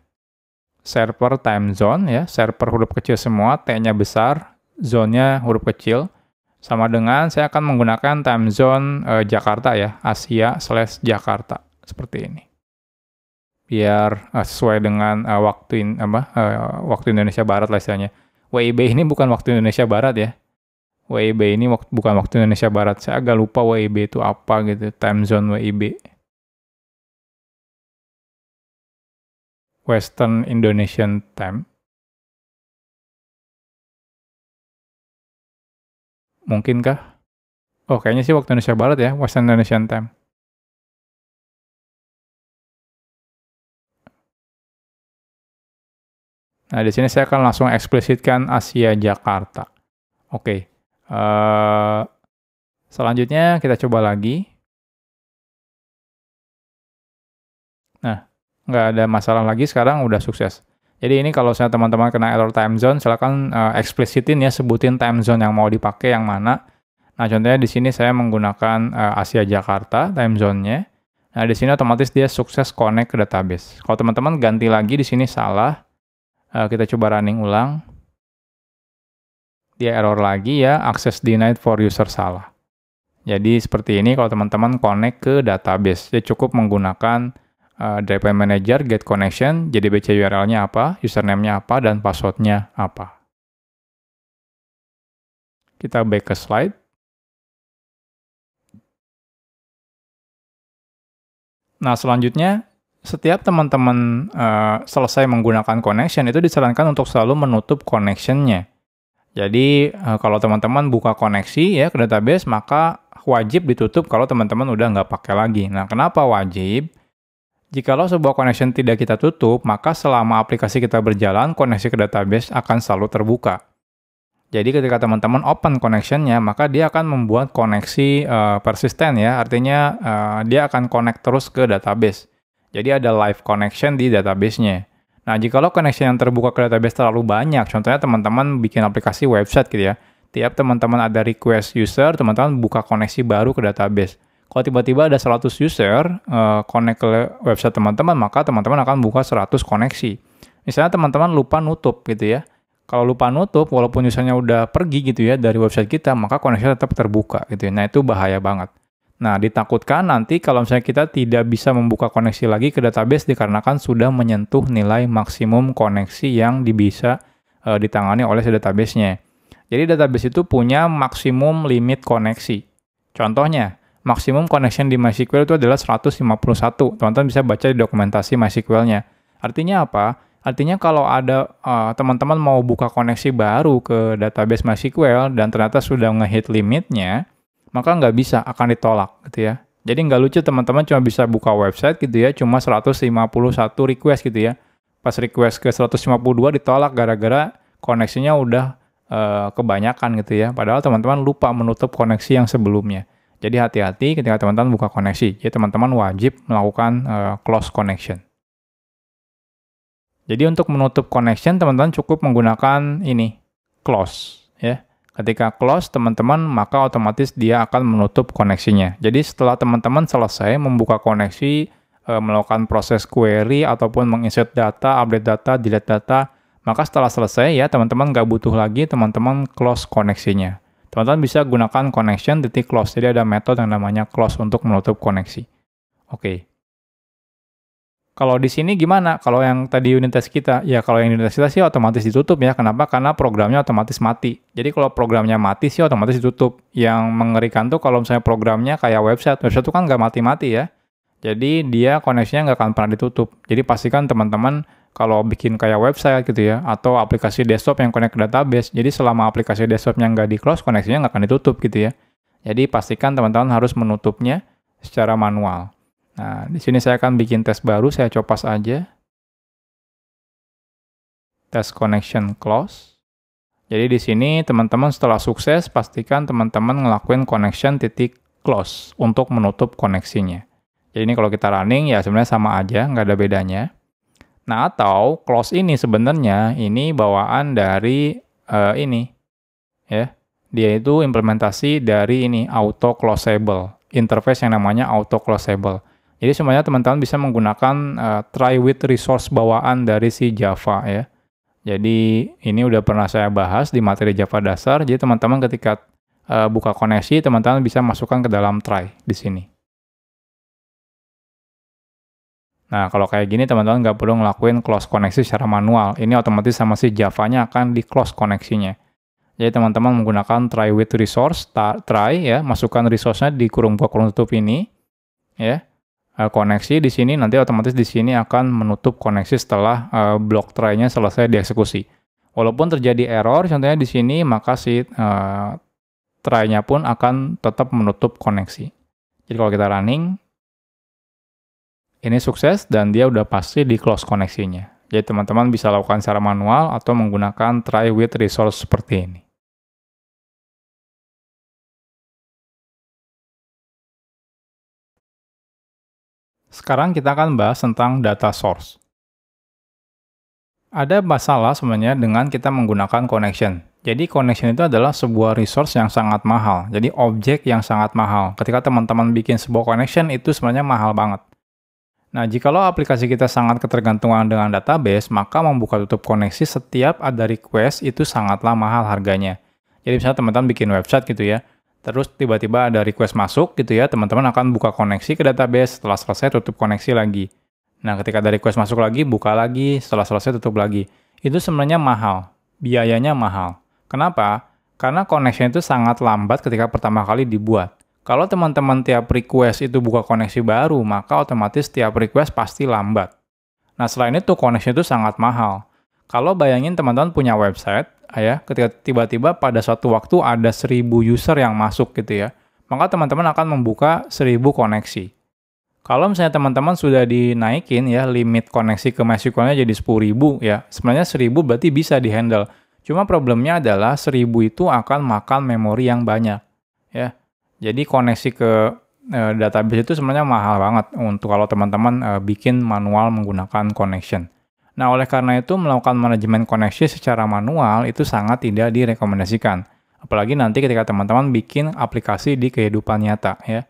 server time zone ya, server huruf kecil semua, T-nya besar, zone-nya huruf kecil. Sama dengan saya akan menggunakan time zone Jakarta ya, Asia/Jakarta seperti ini. Biar sesuai dengan waktu Indonesia Barat lah istilahnya. WIB ini bukan waktu Indonesia Barat ya. WIB ini bukan waktu Indonesia Barat. Saya agak lupa WIB itu apa gitu, time zone WIB. Western Indonesian Time. Mungkinkah? Oh, kayaknya sih waktu Indonesia Barat ya, Western Indonesian Time. Nah, di sini saya akan langsung eksplisitkan Asia Jakarta. Oke. Selanjutnya kita coba lagi. Nah, nggak ada masalah lagi, sekarang udah sukses. Jadi ini kalau saya teman-teman kena error time zone, silakan eksplisitin ya, sebutin time zone yang mau dipakai yang mana. Nah, contohnya di sini saya menggunakan Asia Jakarta time zone-nya. Nah, di sini otomatis dia sukses connect ke database. Kalau teman-teman ganti lagi di sini salah, kita coba running ulang. Dia error lagi ya, access denied for user salah. Jadi seperti ini kalau teman-teman connect ke database. Jadi cukup menggunakan driver manager, get connection, JDBC URL-nya apa, username-nya apa, dan password-nya apa. Kita back ke slide. Nah, selanjutnya, setiap teman-teman selesai menggunakan connection, itu disarankan untuk selalu menutup connection-nya. Jadi, kalau teman-teman buka koneksi ya ke database, maka wajib ditutup kalau teman-teman udah nggak pakai lagi. Nah, kenapa wajib? Jikalau sebuah connection tidak kita tutup, maka selama aplikasi kita berjalan, koneksi ke database akan selalu terbuka. Jadi ketika teman-teman open connection-nya, maka dia akan membuat koneksi persisten ya, artinya dia akan connect terus ke database. Jadi ada live connection di database-nya. Nah, jikalau connection yang terbuka ke database terlalu banyak, contohnya teman-teman bikin aplikasi website gitu ya, tiap teman-teman ada request user, teman-teman buka koneksi baru ke database. Kalau tiba-tiba ada 100 user connect ke website teman-teman, maka teman-teman akan buka 100 koneksi. Misalnya teman-teman lupa nutup gitu ya. Kalau lupa nutup, walaupun usernya udah pergi gitu ya dari website kita, maka koneksi tetap terbuka gitu ya. Nah, itu bahaya banget. Nah, ditakutkan nanti kalau misalnya kita tidak bisa membuka koneksi lagi ke database dikarenakan sudah menyentuh nilai maksimum koneksi yang bisa ditangani oleh si database-nya. Jadi database itu punya maksimum limit koneksi. Contohnya, maksimum connection di MySQL itu adalah 151. Teman-teman bisa baca di dokumentasi MySQL-nya. Artinya apa? Artinya kalau ada teman-teman mau buka koneksi baru ke database MySQL dan ternyata sudah nge-hit limitnya, maka nggak bisa, akan ditolak gitu ya. Jadi nggak lucu teman-teman cuma bisa buka website gitu ya, cuma 151 request gitu ya. Pas request ke 152 ditolak gara-gara koneksinya udah kebanyakan gitu ya. Padahal teman-teman lupa menutup koneksi yang sebelumnya. Jadi hati-hati ketika teman-teman buka koneksi. Jadi teman-teman wajib melakukan close connection. Jadi untuk menutup connection, teman-teman cukup menggunakan ini, close. Ya. Ketika close, teman-teman, maka otomatis dia akan menutup koneksinya. Jadi setelah teman-teman selesai membuka koneksi, melakukan proses query, ataupun menginsert data, update data, delete data, maka setelah selesai ya, teman-teman nggak butuh lagi, teman-teman close koneksinya. Teman-teman bisa gunakan connection titik close. Jadi ada metode yang namanya close untuk menutup koneksi. Oke. Kalau di sini gimana? Kalau yang tadi unit test kita, ya kalau yang unit test kita sih otomatis ditutup ya. Kenapa? Karena programnya otomatis mati. Jadi kalau programnya mati sih otomatis ditutup. Yang mengerikan tuh kalau misalnya programnya kayak website. Website itu kan nggak mati-mati ya. Jadi dia koneksinya nggak akan pernah ditutup. Jadi pastikan teman-teman kalau bikin kayak website gitu ya, atau aplikasi desktop yang connect ke database, jadi selama aplikasi desktopnya nggak di-close, koneksinya nggak akan ditutup gitu ya. Jadi pastikan teman-teman harus menutupnya secara manual. Nah, di sini saya akan bikin tes baru, saya copas aja. Test connection close. Jadi di sini teman-teman setelah sukses, pastikan teman-teman ngelakuin connection titik close untuk menutup koneksinya. Jadi ini kalau kita running ya sebenarnya sama aja, nggak ada bedanya. Nah, atau close ini sebenarnya ini bawaan dari ini ya. Dia itu implementasi dari ini auto closable, interface yang namanya auto closable. Jadi sebenarnya teman-teman bisa menggunakan try with resource bawaan dari si Java ya. Jadi ini udah pernah saya bahas di materi Java dasar. Jadi teman-teman ketika buka koneksi, teman-teman bisa masukkan ke dalam try di sini. Nah, kalau kayak gini teman-teman nggak perlu ngelakuin close koneksi secara manual. Ini otomatis sama si Java-nya akan di close koneksinya. Jadi teman-teman menggunakan try with resource, try ya, masukkan resource-nya di kurung buka kurung tutup ini, ya. Koneksi di sini nanti otomatis di sini akan menutup koneksi setelah blok try-nya selesai dieksekusi. Walaupun terjadi error, contohnya di sini, maka si try-nya pun akan tetap menutup koneksi. Jadi kalau kita running, ini sukses dan dia udah pasti di close koneksinya. Jadi teman-teman bisa lakukan secara manual atau menggunakan try with resource seperti ini. Sekarang kita akan bahas tentang data source. Ada masalah sebenarnya dengan kita menggunakan connection. Jadi connection itu adalah sebuah resource yang sangat mahal. Jadi objek yang sangat mahal. Ketika teman-teman bikin sebuah connection itu sebenarnya mahal banget. Nah, jikalau aplikasi kita sangat ketergantungan dengan database, maka membuka tutup koneksi setiap ada request itu sangatlah mahal harganya. Jadi misalnya teman-teman bikin website gitu ya, terus tiba-tiba ada request masuk gitu ya, teman-teman akan buka koneksi ke database, setelah selesai tutup koneksi lagi. Nah, ketika ada request masuk lagi, buka lagi, setelah selesai tutup lagi. Itu sebenarnya mahal, biayanya mahal. Kenapa? Karena connection itu sangat lambat ketika pertama kali dibuat. Kalau teman-teman tiap request itu buka koneksi baru, maka otomatis tiap request pasti lambat. Nah, selain itu, connection itu sangat mahal. Kalau bayangin teman-teman punya website, ya, ketika tiba-tiba pada suatu waktu ada 1000 user yang masuk gitu ya, maka teman-teman akan membuka 1000 koneksi. Kalau misalnya teman-teman sudah dinaikin ya, limit koneksi ke MySQL-nya jadi 10.000 ya, sebenarnya 1000 berarti bisa dihandle. Cuma problemnya adalah 1000 itu akan makan memori yang banyak, ya. Jadi koneksi ke database itu sebenarnya mahal banget untuk kalau teman-teman bikin manual menggunakan connection. Nah, oleh karena itu melakukan manajemen koneksi secara manual itu sangat tidak direkomendasikan. Apalagi nanti ketika teman-teman bikin aplikasi di kehidupan nyata ya.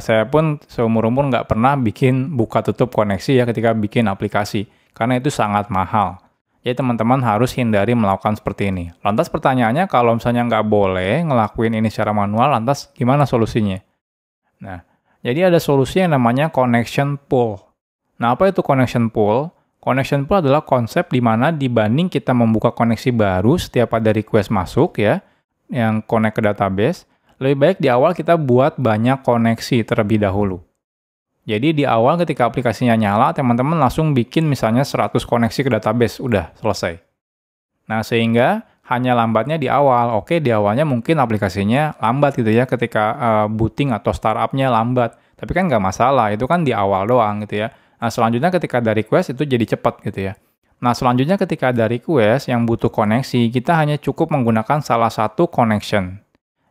Saya pun seumur-umur nggak pernah bikin buka tutup koneksi ya ketika bikin aplikasi. Karena itu sangat mahal. Jadi teman-teman harus hindari melakukan seperti ini. Lantas pertanyaannya, kalau misalnya nggak boleh ngelakuin ini secara manual, lantas gimana solusinya? Nah, jadi ada solusi yang namanya connection pool. Nah, apa itu connection pool? Connection pool adalah konsep di mana dibanding kita membuka koneksi baru setiap ada request masuk ya, yang connect ke database, lebih baik di awal kita buat banyak koneksi terlebih dahulu. Jadi di awal ketika aplikasinya nyala, teman-teman langsung bikin misalnya 100 koneksi ke database, udah selesai. Nah, sehingga hanya lambatnya di awal. Oke, di awalnya mungkin aplikasinya lambat gitu ya, ketika booting atau startup-nya lambat. Tapi kan nggak masalah, itu kan di awal doang gitu ya. Nah, selanjutnya ketika ada request itu jadi cepat gitu ya. Nah, selanjutnya ketika ada request yang butuh koneksi, kita hanya cukup menggunakan salah satu connection.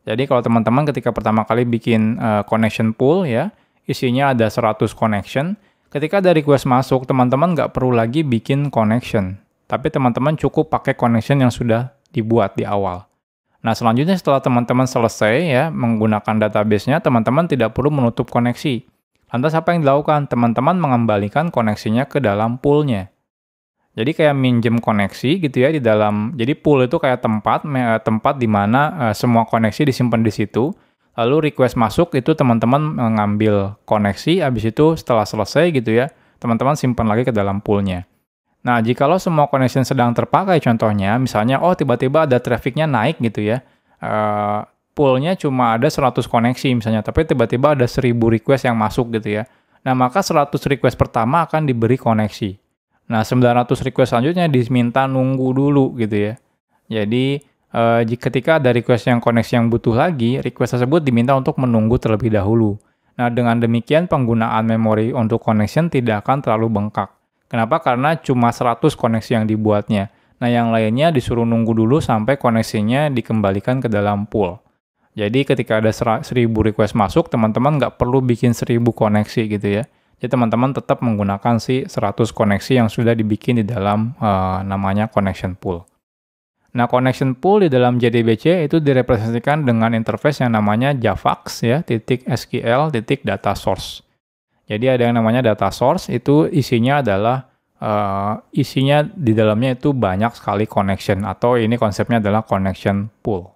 Jadi kalau teman-teman ketika pertama kali bikin connection pool ya, isinya ada 100 connection. Ketika ada request masuk, teman-teman nggak perlu lagi bikin connection. Tapi teman-teman cukup pakai connection yang sudah dibuat di awal. Nah, selanjutnya setelah teman-teman selesai ya menggunakan database-nya, teman-teman tidak perlu menutup koneksi. Lantas apa yang dilakukan? Teman-teman mengembalikan koneksinya ke dalam pool-nya. Jadi kayak minjem koneksi gitu ya di dalam. Jadi pool itu kayak tempat di mana semua koneksi disimpan di situ. Lalu request masuk itu teman-teman mengambil koneksi, habis itu setelah selesai gitu ya, teman-teman simpan lagi ke dalam pool-nya. Nah, jikalau semua connection sedang terpakai contohnya, misalnya tiba-tiba ada traffic-nya naik gitu ya, pool-nya cuma ada 100 koneksi misalnya, tapi tiba-tiba ada 1000 request yang masuk gitu ya. Nah, maka 100 request pertama akan diberi koneksi. Nah, 900 request selanjutnya diminta nunggu dulu gitu ya. Jadi, ketika ada request yang koneksi yang butuh lagi, request tersebut diminta untuk menunggu terlebih dahulu. Nah, dengan demikian penggunaan memori untuk connection tidak akan terlalu bengkak. Kenapa? Karena cuma 100 koneksi yang dibuatnya. Nah, yang lainnya disuruh nunggu dulu sampai koneksinya dikembalikan ke dalam pool. Jadi ketika ada 1000 request masuk, teman-teman nggak perlu bikin 1000 koneksi gitu ya. Jadi teman-teman tetap menggunakan si 100 koneksi yang sudah dibikin di dalam namanya connection pool. Nah, connection pool di dalam JDBC itu direpresentasikan dengan interface yang namanya javax ya, .sql, .data source. Jadi ada yang namanya data source, itu isinya adalah isinya di dalamnya itu banyak sekali connection, atau ini konsepnya adalah connection pool.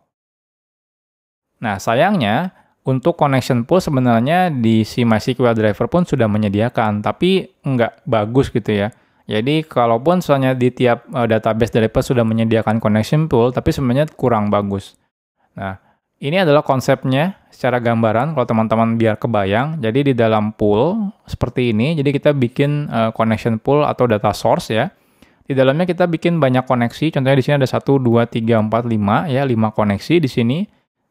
Nah, sayangnya untuk connection pool sebenarnya di si MySQL driver pun sudah menyediakan, tapi nggak bagus gitu ya. Jadi kalaupun misalnya di tiap database driver sudah menyediakan connection pool, tapi sebenarnya kurang bagus. Nah, ini adalah konsepnya secara gambaran kalau teman-teman biar kebayang. Jadi di dalam pool seperti ini, jadi kita bikin connection pool atau data source ya. Di dalamnya kita bikin banyak koneksi, contohnya di sini ada 1, 2, 3, 4, 5 ya, 5 koneksi di sini.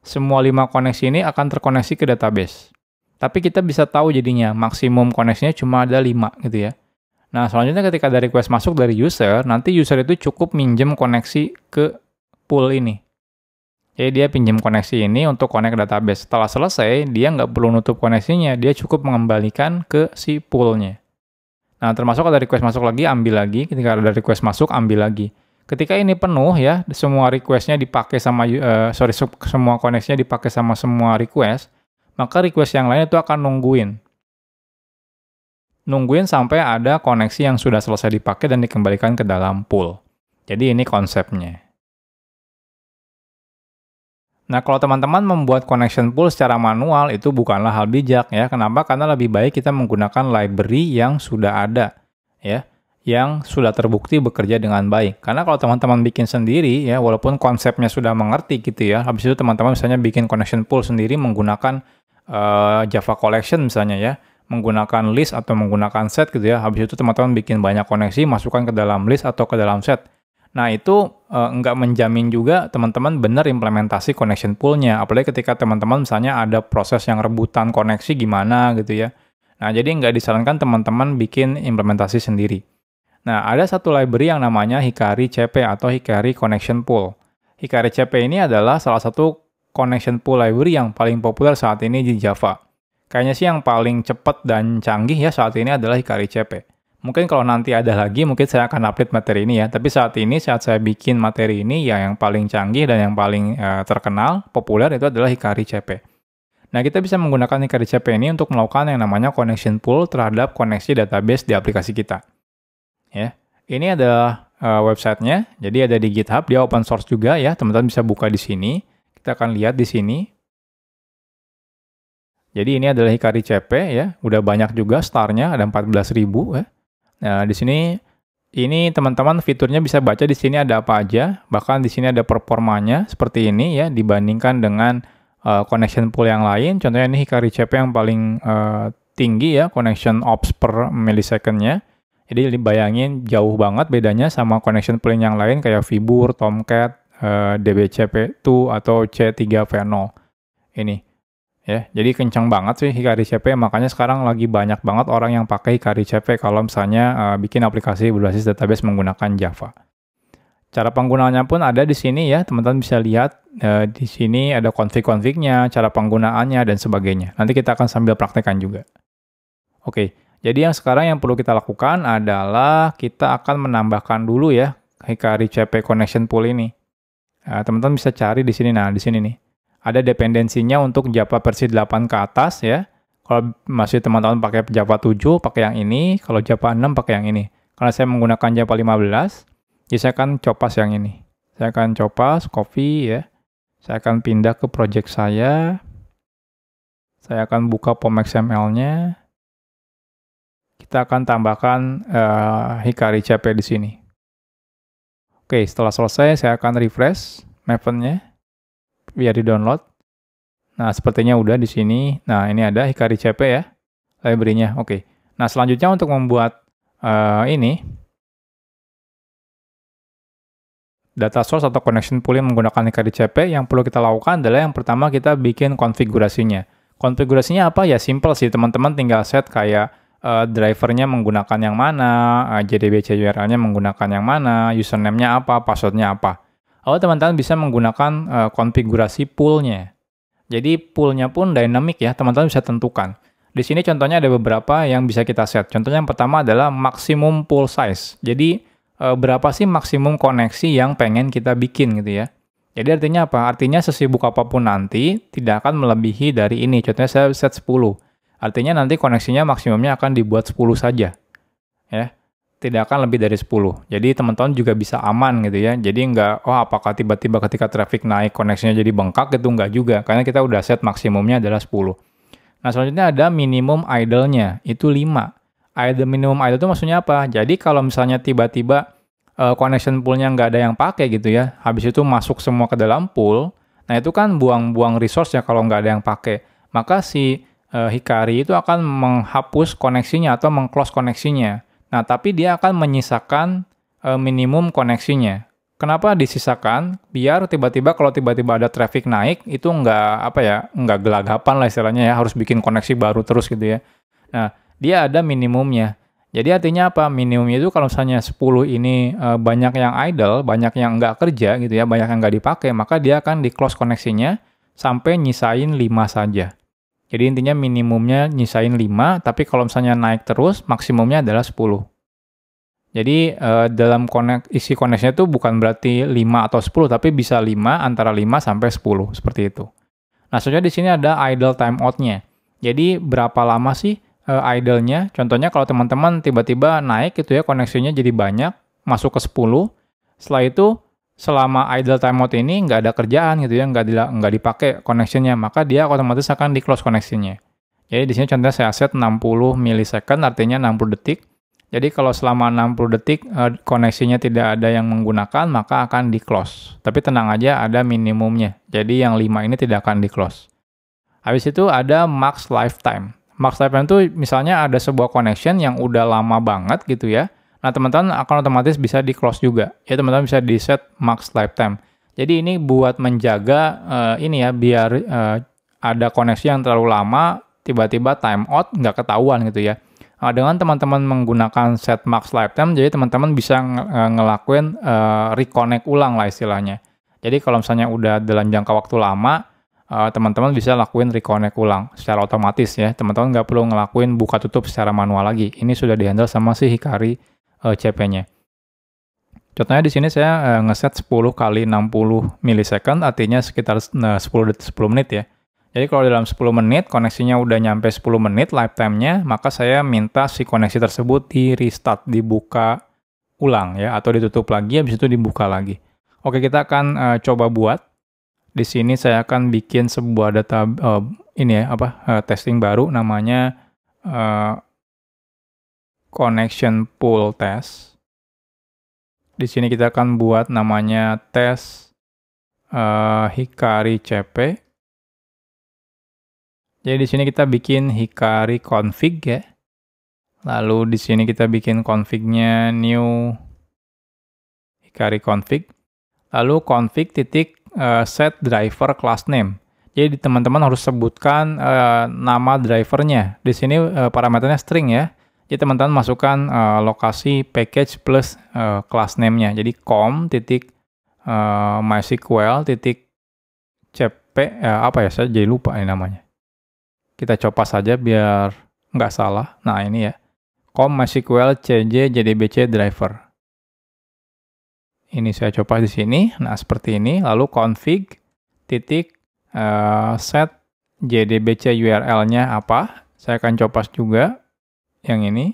Semua 5 koneksi ini akan terkoneksi ke database. Tapi kita bisa tahu jadinya maksimum koneksinya cuma ada 5 gitu ya. Nah, selanjutnya ketika ada request masuk dari user, nanti user itu cukup minjem koneksi ke pool ini. Jadi dia pinjam koneksi ini untuk connect database. Setelah selesai, dia nggak perlu nutup koneksinya, dia cukup mengembalikan ke si poolnya. Nah, termasuk ada request masuk lagi, ambil lagi. Ketika ada request masuk, ambil lagi. Ketika ini penuh ya, semua requestnya dipakai sama, semua koneksinya dipakai sama semua request, maka request yang lain itu akan nungguin sampai ada koneksi yang sudah selesai dipakai dan dikembalikan ke dalam pool. Jadi ini konsepnya. Nah, kalau teman-teman membuat connection pool secara manual, itu bukanlah hal bijak ya. Kenapa? Karena lebih baik kita menggunakan library yang sudah ada, ya, yang sudah terbukti bekerja dengan baik. Karena kalau teman-teman bikin sendiri, ya, walaupun konsepnya sudah mengerti gitu ya, habis itu teman-teman misalnya bikin connection pool sendiri menggunakan Java Collection misalnya ya, menggunakan list atau menggunakan set gitu ya, habis itu teman-teman bikin banyak koneksi, masukkan ke dalam list atau ke dalam set. Nah, itu nggak menjamin juga teman-teman benar implementasi connection pool-nya. Apalagi ketika teman-teman misalnya ada proses yang rebutan koneksi gimana gitu ya. Nah, jadi nggak disarankan teman-teman bikin implementasi sendiri. Nah, ada satu library yang namanya Hikari CP atau Hikari Connection Pool. Hikari CP ini adalah salah satu connection pool library yang paling populer saat ini di Java. Kayaknya sih yang paling cepat dan canggih ya saat ini adalah Hikari CP. Mungkin kalau nanti ada lagi, mungkin saya akan update materi ini ya. Tapi saat ini, saat saya bikin materi ini, ya yang paling canggih dan yang paling terkenal, populer itu adalah Hikari CP. Nah, kita bisa menggunakan Hikari CP ini untuk melakukan yang namanya connection pool terhadap koneksi database di aplikasi kita. Ya, ini adalah websitenya. Jadi ada di GitHub, dia open source juga ya. Teman-teman bisa buka di sini. Kita akan lihat di sini. Jadi ini adalah Hikari CP ya, udah banyak juga startnya, ada 14.000 ya. Nah, di sini ini teman-teman fiturnya bisa baca di sini ada apa aja, bahkan di sini ada performanya seperti ini ya dibandingkan dengan connection pool yang lain. Contohnya ini Hikari CP yang paling tinggi ya, connection ops per millisecond-nya. Jadi bayangin jauh banget bedanya sama connection pool yang lain kayak Vibur, Tomcat, DBCP2 atau C3V0 ini. Ya, jadi kencang banget sih Hikari CP, makanya sekarang lagi banyak banget orang yang pakai Hikari CP kalau misalnya bikin aplikasi berbasis database menggunakan Java. Cara penggunaannya pun ada di sini ya, teman-teman bisa lihat di sini ada config-config-nya, cara penggunaannya, dan sebagainya. Nanti kita akan sambil praktekkan juga. Oke, jadi yang sekarang yang perlu kita lakukan adalah kita akan menambahkan dulu ya Hikari CP connection pool ini. Teman-teman bisa cari di sini, nah di sini nih. Ada dependensinya untuk Java versi 8 ke atas ya. Kalau masih teman-teman pakai Java 7, pakai yang ini. Kalau Java 6, pakai yang ini. Karena saya menggunakan Java 15, jadi saya akan copas yang ini. Saya akan copas, copy ya. Saya akan pindah ke project saya. Saya akan buka POM XML-nya. Kita akan tambahkan Hikari CP di sini. Oke, setelah selesai saya akan refresh Maven-nya. Biar di-download. Nah, sepertinya udah di sini. Nah, ini ada Hikari CP ya. library-nya. Oke. Nah, selanjutnya untuk membuat ini data source atau connection pooling menggunakan HKDCP, yang perlu kita lakukan adalah yang pertama kita bikin konfigurasinya. Konfigurasinya apa? Ya simple sih, teman-teman tinggal set kayak drivernya menggunakan yang mana, JDBC URL-nya menggunakan yang mana, username-nya apa, password-nya apa. Lalu teman-teman bisa menggunakan konfigurasi pool-nya. Jadi pool-nya pun dynamic ya, teman-teman bisa tentukan. Di sini contohnya ada beberapa yang bisa kita set. Contohnya yang pertama adalah maximum pool size. Jadi berapa sih maksimum koneksi yang pengen kita bikin gitu ya. Jadi artinya apa? Artinya sesibuk apapun nanti tidak akan melebihi dari ini. Contohnya saya set 10. Artinya nanti koneksinya maksimumnya akan dibuat 10 saja. Ya. Tidak akan lebih dari 10. Jadi teman-teman juga bisa aman gitu ya. Jadi nggak, apakah tiba-tiba ketika traffic naik koneksinya jadi bengkak, itu nggak juga. Karena kita udah set maksimumnya adalah 10. Nah, selanjutnya ada minimum idle-nya, itu 5. Minimum idle itu maksudnya apa? Jadi kalau misalnya tiba-tiba connection pool-nya nggak ada yang pakai gitu ya, habis itu masuk semua ke dalam pool, nah itu kan buang-buang resource ya kalau nggak ada yang pakai. Maka si Hikari itu akan menghapus koneksinya atau meng-close koneksinya. Nah, tapi dia akan menyisakan minimum koneksinya. Kenapa disisakan? Biar tiba-tiba kalau tiba-tiba ada traffic naik, itu nggak gelagapan lah istilahnya ya, harus bikin koneksi baru terus gitu ya. Nah, dia ada minimumnya. Jadi artinya apa? Minimumnya itu kalau misalnya 10 ini banyak yang idle, banyak yang nggak kerja gitu ya, banyak yang nggak dipakai, maka dia akan di-close koneksinya sampai nyisain 5 saja. Jadi intinya minimumnya nyisain 5, tapi kalau misalnya naik terus, maksimumnya adalah 10. Jadi dalam isi koneksinya itu bukan berarti 5 atau 10, tapi bisa 5, antara 5 sampai 10, seperti itu. Nah, selanjutnya di sini ada idle timeout-nya. Jadi berapa lama sih idle-nya? Contohnya kalau teman-teman tiba-tiba naik gitu ya, koneksinya jadi banyak, masuk ke 10, setelah itu selama idle timeout ini nggak ada kerjaan gitu ya, nggak dipakai koneksinya, maka dia otomatis akan di-close koneksinya. Jadi di sini contohnya saya set 60 millisecond, artinya 60 detik. Jadi kalau selama 60 detik koneksinya tidak ada yang menggunakan, maka akan di-close. Tapi tenang aja, ada minimumnya. Jadi yang 5 ini tidak akan di-close. Habis itu ada max lifetime. Max lifetime itu misalnya ada sebuah connection yang udah lama banget gitu ya. Nah, teman-teman akan otomatis bisa di-close juga. Ya, teman-teman bisa di-set max lifetime. Jadi ini buat menjaga biar ada koneksi yang terlalu lama, tiba-tiba time out, nggak ketahuan gitu ya. Nah, dengan teman-teman menggunakan set max lifetime, jadi teman-teman bisa ngelakuin reconnect ulang lah istilahnya. Jadi kalau misalnya udah dalam jangka waktu lama, teman-teman bisa lakuin reconnect ulang secara otomatis ya. Teman-teman nggak perlu ngelakuin buka tutup secara manual lagi. Ini sudah dihandle sama si Hikari CP-nya. Contohnya di sini saya ngeset 10 kali 60 millisecond, artinya sekitar 10 menit ya. Jadi kalau dalam 10 menit, koneksinya udah nyampe 10 menit lifetime-nya, maka saya minta si koneksi tersebut di-restart, dibuka ulang ya, atau ditutup lagi, habis itu dibuka lagi. Oke, kita akan coba buat. Di sini saya akan bikin sebuah data, testing baru, namanya connection pool test. Di sini kita akan buat namanya tes Hikari CP. Jadi di sini kita bikin Hikari config ya. Lalu di sini kita bikin config-nya new Hikari config. Lalu config set driver class name. Jadi teman-teman harus sebutkan nama drivernya. Di sini parameternya string ya. Jadi teman-teman masukkan lokasi package plus class name-nya. Jadi mysql.cp saya jadi lupa ini namanya. Kita coba saja biar nggak salah. Nah ini ya, mysql cj jdbc driver. Ini saya coba di sini. Nah seperti ini. Lalu config set jdbc URL-nya apa? Saya akan coba juga yang ini.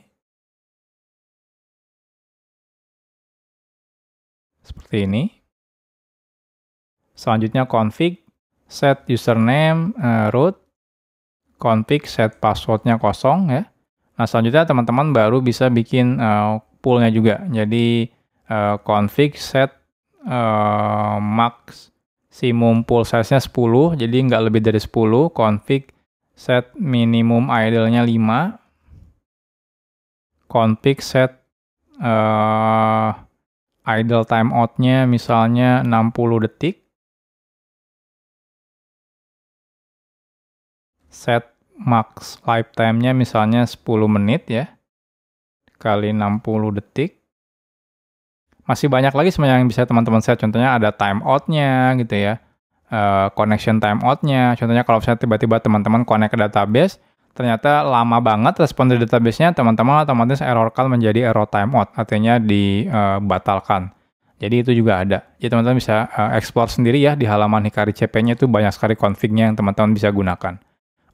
Seperti ini. Selanjutnya config set username root. Config set password-nya kosong ya. Nah, selanjutnya teman-teman baru bisa bikin pool-nya juga. Jadi config set maximum pool size-nya 10, jadi nggak lebih dari 10. Config set minimum idle-nya 5. config set idle timeout-nya misalnya 60 detik. Set max lifetime-nya misalnya 10 menit ya, kali 60 detik. Masih banyak lagi sebenarnya yang bisa teman-teman set, contohnya ada timeout-nya gitu ya, connection timeout-nya. Contohnya kalau misalnya tiba-tiba teman-teman connect ke database, ternyata lama banget respon dari database-nya, teman-teman otomatis error-kan menjadi error timeout, artinya dibatalkan. Jadi itu juga ada. Jadi teman-teman bisa explore sendiri ya di halaman Hikari CP-nya, itu banyak sekali config-nya yang teman-teman bisa gunakan.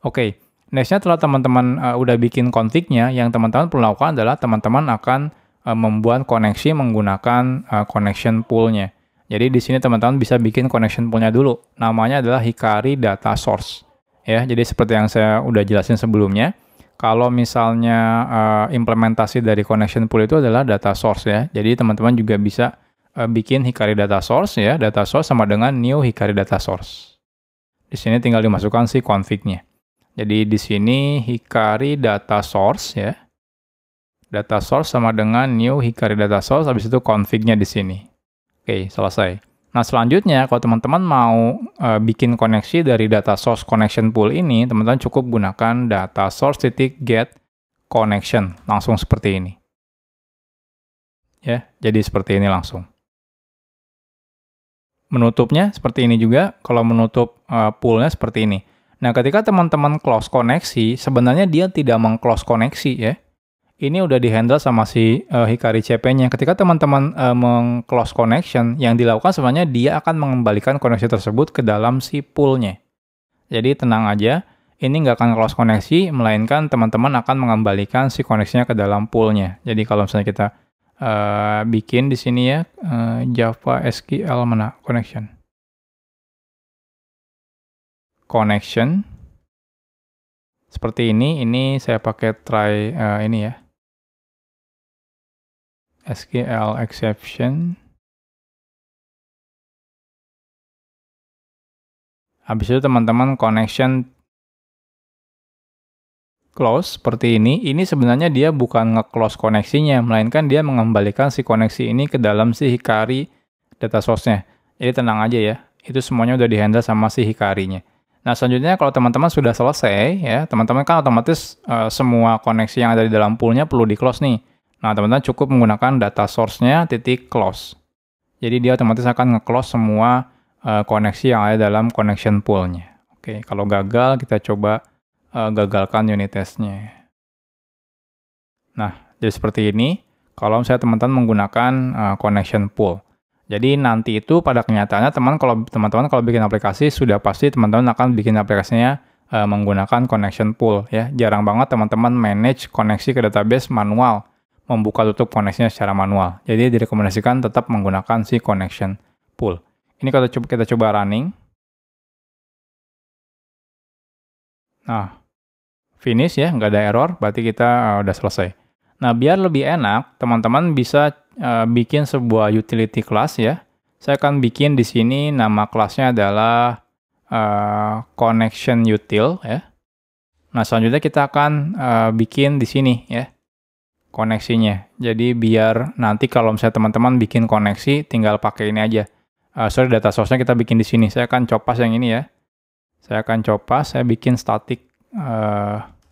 Oke, next-nya setelah teman-teman udah bikin config-nya, yang teman-teman perlu lakukan adalah teman-teman akan membuat koneksi menggunakan connection pool-nya. Jadi di sini teman-teman bisa bikin connection pool-nya dulu. Namanya adalah Hikari Data Source. Ya, jadi seperti yang saya udah jelasin sebelumnya, kalau misalnya implementasi dari connection pool itu adalah data source ya. Jadi teman-teman juga bisa bikin Hikari Data Source ya. Data source sama dengan new Hikari Data Source. Di sini tinggal dimasukkan si config-nya. Jadi di sini Hikari Data Source ya. Data source sama dengan new Hikari Data Source, habis itu config-nya di sini. Oke, selesai. Nah, selanjutnya kalau teman-teman mau bikin koneksi dari data source connection pool ini, teman-teman cukup gunakan data source.get connection, langsung seperti ini. Ya, jadi seperti ini langsung. Menutupnya seperti ini juga, kalau menutup pool-nya seperti ini. Nah, ketika teman-teman close koneksi, sebenarnya dia tidak meng-close koneksi ya. Ini udah di-handle sama si Hikari CP-nya. Ketika teman-teman meng-close connection, yang dilakukan sebenarnya dia akan mengembalikan koneksi tersebut ke dalam si pool-nya. Jadi tenang aja, ini nggak akan close koneksi, melainkan teman-teman akan mengembalikan si koneksinya ke dalam pool-nya. Jadi kalau misalnya kita bikin di sini ya, Java SQL mana? Connection. Seperti ini saya pakai try ini ya. SQL exception. Habis itu teman-teman connection close seperti ini. Ini sebenarnya dia bukan nge-close koneksinya, melainkan dia mengembalikan si koneksi ini ke dalam si Hikari data source-nya. Jadi tenang aja ya, itu semuanya udah di-handle sama si Hikari-nya. Nah, selanjutnya kalau teman-teman sudah selesai ya, teman-teman kan otomatis semua koneksi yang ada di dalam pool-nya perlu di-close nih. Nah, teman-teman cukup menggunakan data source-nya .close. Jadi dia otomatis akan nge-close semua koneksi yang ada dalam connection pool-nya. Oke, kalau gagal kita coba gagalkan unit test-nya. Nah, jadi seperti ini kalau misalnya teman-teman menggunakan connection pool. Jadi nanti itu pada kenyataannya teman-teman kalau bikin aplikasi sudah pasti teman-teman akan bikin aplikasinya menggunakan connection pool ya. Jarang banget teman-teman manage koneksi ke database manual, membuka tutup koneksinya secara manual. Jadi direkomendasikan tetap menggunakan si connection pool. Ini kalau kita coba running. Nah, finish ya, nggak ada error, berarti kita udah selesai. Nah, biar lebih enak, teman-teman bisa bikin sebuah utility class ya. Saya akan bikin di sini nama kelasnya adalah connection util ya. Nah, selanjutnya kita akan bikin di sini ya koneksinya. Jadi biar nanti kalau misalnya teman-teman bikin koneksi, tinggal pakai ini aja. Data source-nya kita bikin di sini. Saya akan copas yang ini ya. Saya akan copas, saya bikin static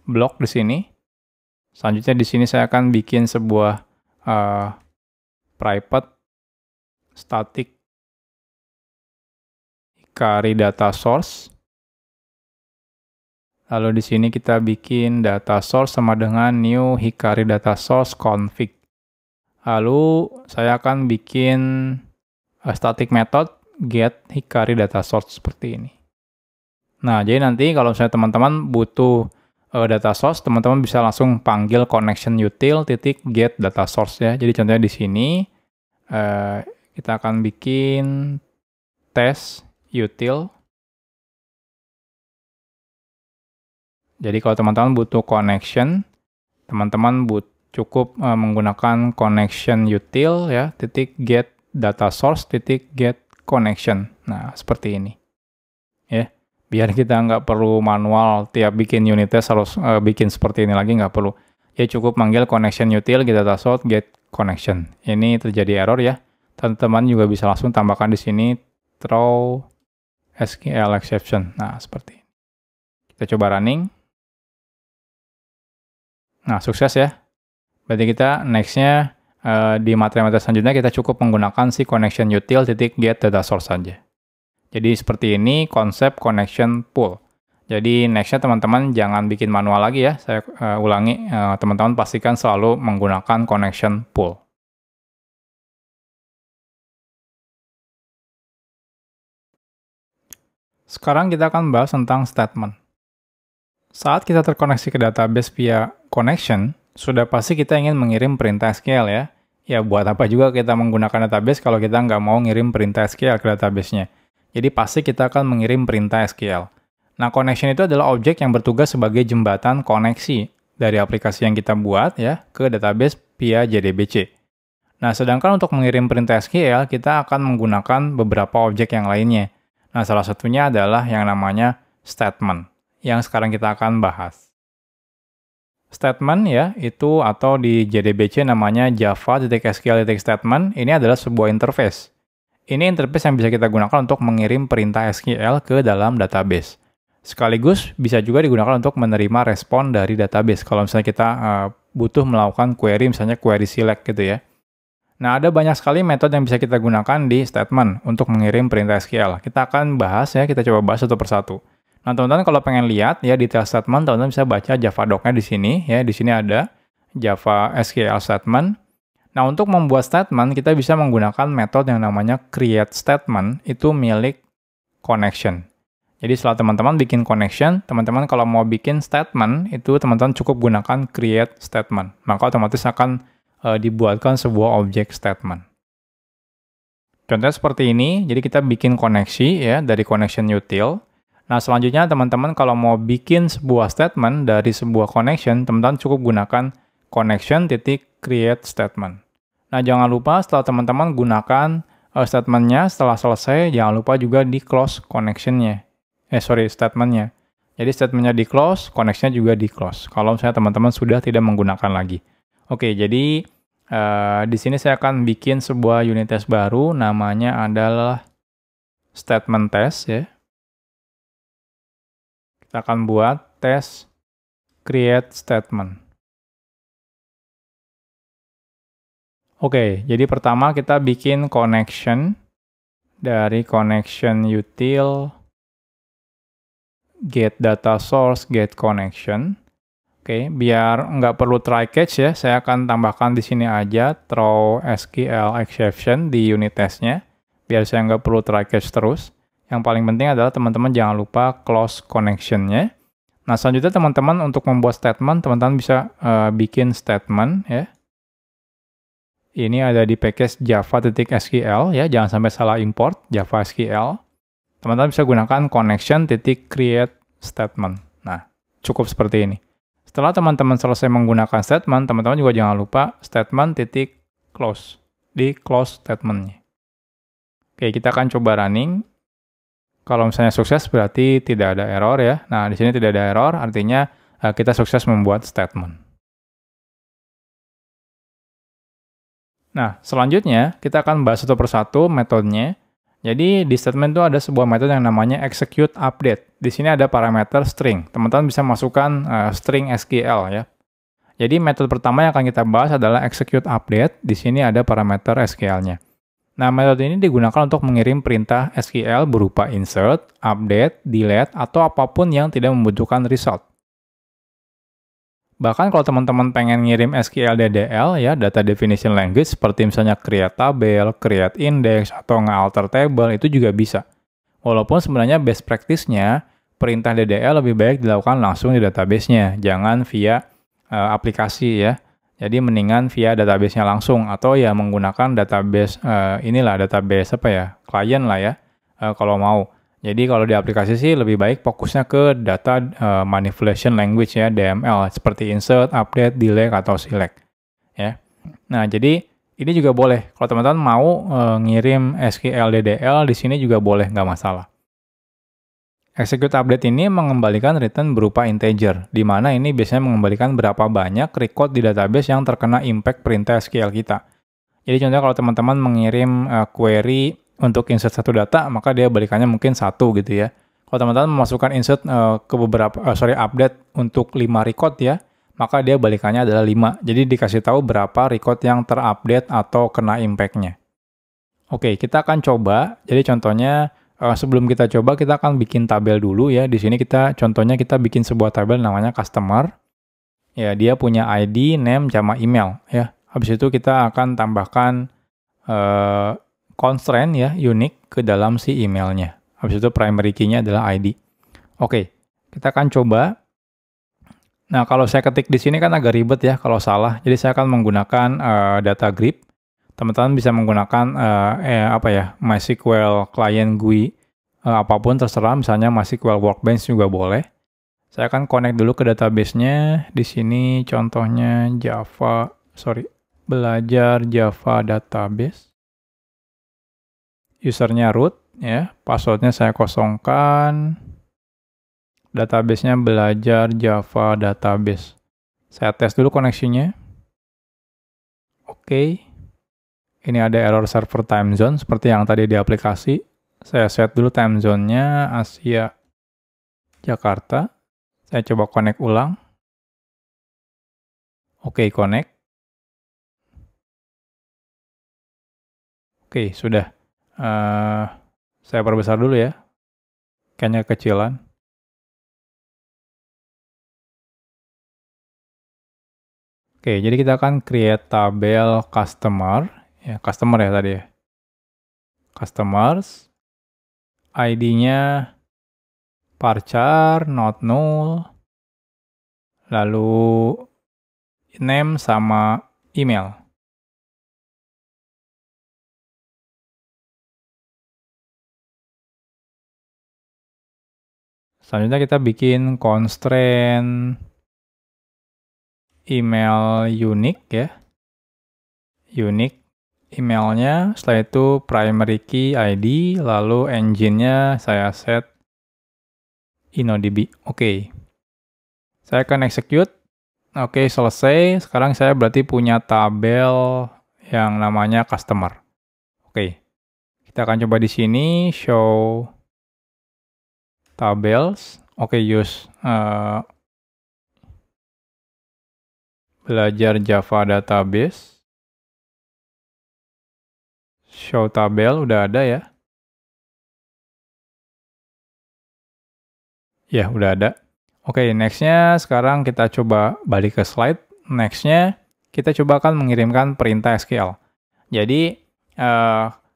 block di sini. Selanjutnya di sini saya akan bikin sebuah private static Hikari data source. Lalu di sini kita bikin data source sama dengan new Hikari data source config. Lalu saya akan bikin static method get Hikari data source seperti ini. Nah, jadi nanti kalau misalnya teman-teman butuh data source, teman-teman bisa langsung panggil connection util .get data source ya. Jadi contohnya di sini kita akan bikin test util. Jadi kalau teman-teman butuh connection, teman-teman cukup menggunakan connection util ya .get data source .get connection. Nah, seperti ini. Ya. Biar kita nggak perlu manual tiap bikin unit test harus bikin seperti ini lagi, nggak perlu. ya cukup manggil connection util get data source get connection. Ini terjadi error ya. Teman-teman juga bisa langsung tambahkan di sini throw SQL exception. Nah, seperti ini. Kita coba running. Nah, sukses ya. Berarti kita next-nya di materi-materi selanjutnya kita cukup menggunakan si connection util titik get data source saja. Jadi seperti ini konsep connection pool. Jadi next-nya teman-teman jangan bikin manual lagi ya. Saya ulangi, teman-teman pastikan selalu menggunakan connection pool. Sekarang kita akan bahas tentang statement. Saat kita terkoneksi ke database via connection, sudah pasti kita ingin mengirim perintah SQL ya. Ya buat apa juga kita menggunakan database kalau kita nggak mau ngirim perintah SQL ke database-nya. Jadi pasti kita akan mengirim perintah SQL. Nah, connection itu adalah objek yang bertugas sebagai jembatan koneksi dari aplikasi yang kita buat ya ke database via JDBC. Nah, sedangkan untuk mengirim perintah SQL, kita akan menggunakan beberapa objek yang lainnya. Nah, salah satunya adalah yang namanya statement, yang sekarang kita akan bahas. Statement ya, itu atau di JDBC namanya java.sql.statement, ini adalah sebuah interface. Ini interface yang bisa kita gunakan untuk mengirim perintah SQL ke dalam database. Sekaligus bisa juga digunakan untuk menerima respon dari database. Kalau misalnya kita butuh melakukan query, misalnya query select gitu ya. Nah, ada banyak sekali metode yang bisa kita gunakan di statement untuk mengirim perintah SQL. Kita akan bahas ya, kita coba bahas satu persatu. Nah, teman-teman kalau pengen lihat ya detail statement, teman-teman bisa baca Java doc-nya di sini ya. Di sini ada Java SQL statement. Nah, untuk membuat statement kita bisa menggunakan metode yang namanya create statement, itu milik connection. Jadi setelah teman-teman bikin connection, teman-teman kalau mau bikin statement, itu teman-teman cukup gunakan create statement. Maka otomatis akan dibuatkan sebuah objek statement. Contohnya seperti ini, jadi kita bikin koneksi ya dari connection util. Nah, selanjutnya teman-teman kalau mau bikin sebuah statement dari sebuah connection, teman-teman cukup gunakan connection.create statement. Nah, jangan lupa setelah teman-teman gunakan statementnya, setelah selesai, jangan lupa juga di close connection-nya. Statement-nya. Jadi statement-nya di close, connection-nya juga di close. Kalau misalnya teman-teman sudah tidak menggunakan lagi. Oke, jadi di sini saya akan bikin sebuah unit test baru, namanya adalah statement test ya. Kita akan buat tes create statement. Oke, jadi pertama kita bikin connection dari connection util get data source get connection. Oke, biar nggak perlu try catch ya, saya akan tambahkan di sini aja throw SQL exception di unit testnya, biar saya nggak perlu try catch terus. Yang paling penting adalah teman-teman jangan lupa close connection-nya. Nah, selanjutnya teman-teman untuk membuat statement, teman-teman bisa bikin statement ya. Ini ada di package java.sql ya, jangan sampai salah import Java SQL. Teman-teman bisa gunakan connection.create statement. Nah, cukup seperti ini. Setelah teman-teman selesai menggunakan statement, teman-teman juga jangan lupa statement.close di close statement-nya. Oke, kita akan coba running. Kalau misalnya sukses berarti tidak ada error ya. Nah, di sini tidak ada error, artinya kita sukses membuat statement. Nah, selanjutnya kita akan bahas satu persatu metodenya. Jadi di statement itu ada sebuah metode yang namanya execute update. Di sini ada parameter string. Teman-teman bisa masukkan string SQL ya. Jadi metode pertama yang akan kita bahas adalah execute update. Di sini ada parameter SQL-nya. Nah, metode ini digunakan untuk mengirim perintah SQL berupa insert, update, delete, atau apapun yang tidak membutuhkan result. Bahkan kalau teman-teman pengen ngirim SQL DDL ya, data definition language, seperti misalnya create tabel, create index, atau nge-alter table, itu juga bisa. Walaupun sebenarnya best practice-nya, perintah DDL lebih baik dilakukan langsung di database-nya, jangan via aplikasi ya. Jadi mendingan via database-nya langsung, atau ya menggunakan database, database klien lah ya, kalau mau. Jadi kalau di aplikasi sih lebih baik fokusnya ke data manipulation language ya, DML, seperti insert, update, delete, atau select. Ya. Nah, jadi ini juga boleh. Kalau teman-teman mau ngirim SQL DDL, di sini juga boleh, nggak masalah. Execute update ini mengembalikan return berupa integer, di mana ini biasanya mengembalikan berapa banyak record di database yang terkena impact perintah SQL kita. Jadi contohnya kalau teman-teman mengirim query untuk insert satu data, maka dia balikannya mungkin 1 gitu ya. Kalau teman-teman memasukkan insert ke update untuk 5 record ya, maka dia balikannya adalah 5. Jadi dikasih tahu berapa record yang terupdate atau kena impact-nya. Oke, kita akan coba. Jadi contohnya sebelum kita coba, kita akan bikin tabel dulu ya. Di sini contohnya kita bikin sebuah tabel namanya customer. Ya, dia punya ID, name, sama email ya. Habis itu kita akan tambahkan constraint ya, unique ke dalam si emailnya. Habis itu primary key-nya adalah ID. Oke, kita akan coba. Nah, kalau saya ketik di sini kan agak ribet ya kalau salah. Jadi saya akan menggunakan data grid. Teman-teman bisa menggunakan MySQL Client GUI apapun terserah, misalnya MySQL Workbench juga boleh. Saya akan connect dulu ke database-nya. Di sini contohnya belajar Java database. Usernya root ya, passwordnya saya kosongkan. Database-nya belajar Java database. Saya tes dulu koneksinya. Oke. Ini ada error server time zone seperti yang tadi di aplikasi. Saya set dulu time zone-nya Asia Jakarta. Saya coba connect ulang. Oke, connect. Oke, sudah. Saya perbesar dulu ya. Kayaknya kecilan. Oke, jadi kita akan create tabel customer. Ya, customer ya tadi ya. Customers. ID-nya varchar, not null. Lalu name sama email. Selanjutnya kita bikin constraint email unique ya. Unique emailnya, setelah itu primary key ID, lalu engine-nya saya set InnoDB. Oke. Saya akan execute. Oke, selesai. Sekarang saya berarti punya tabel yang namanya customer. Oke. Kita akan coba di sini show tables. Oke, use belajar Java database. Show tabel udah ada ya. Ya, udah ada. Oke, next-nya sekarang kita coba balik ke slide. Next-nya kita coba akan mengirimkan perintah SQL. Jadi,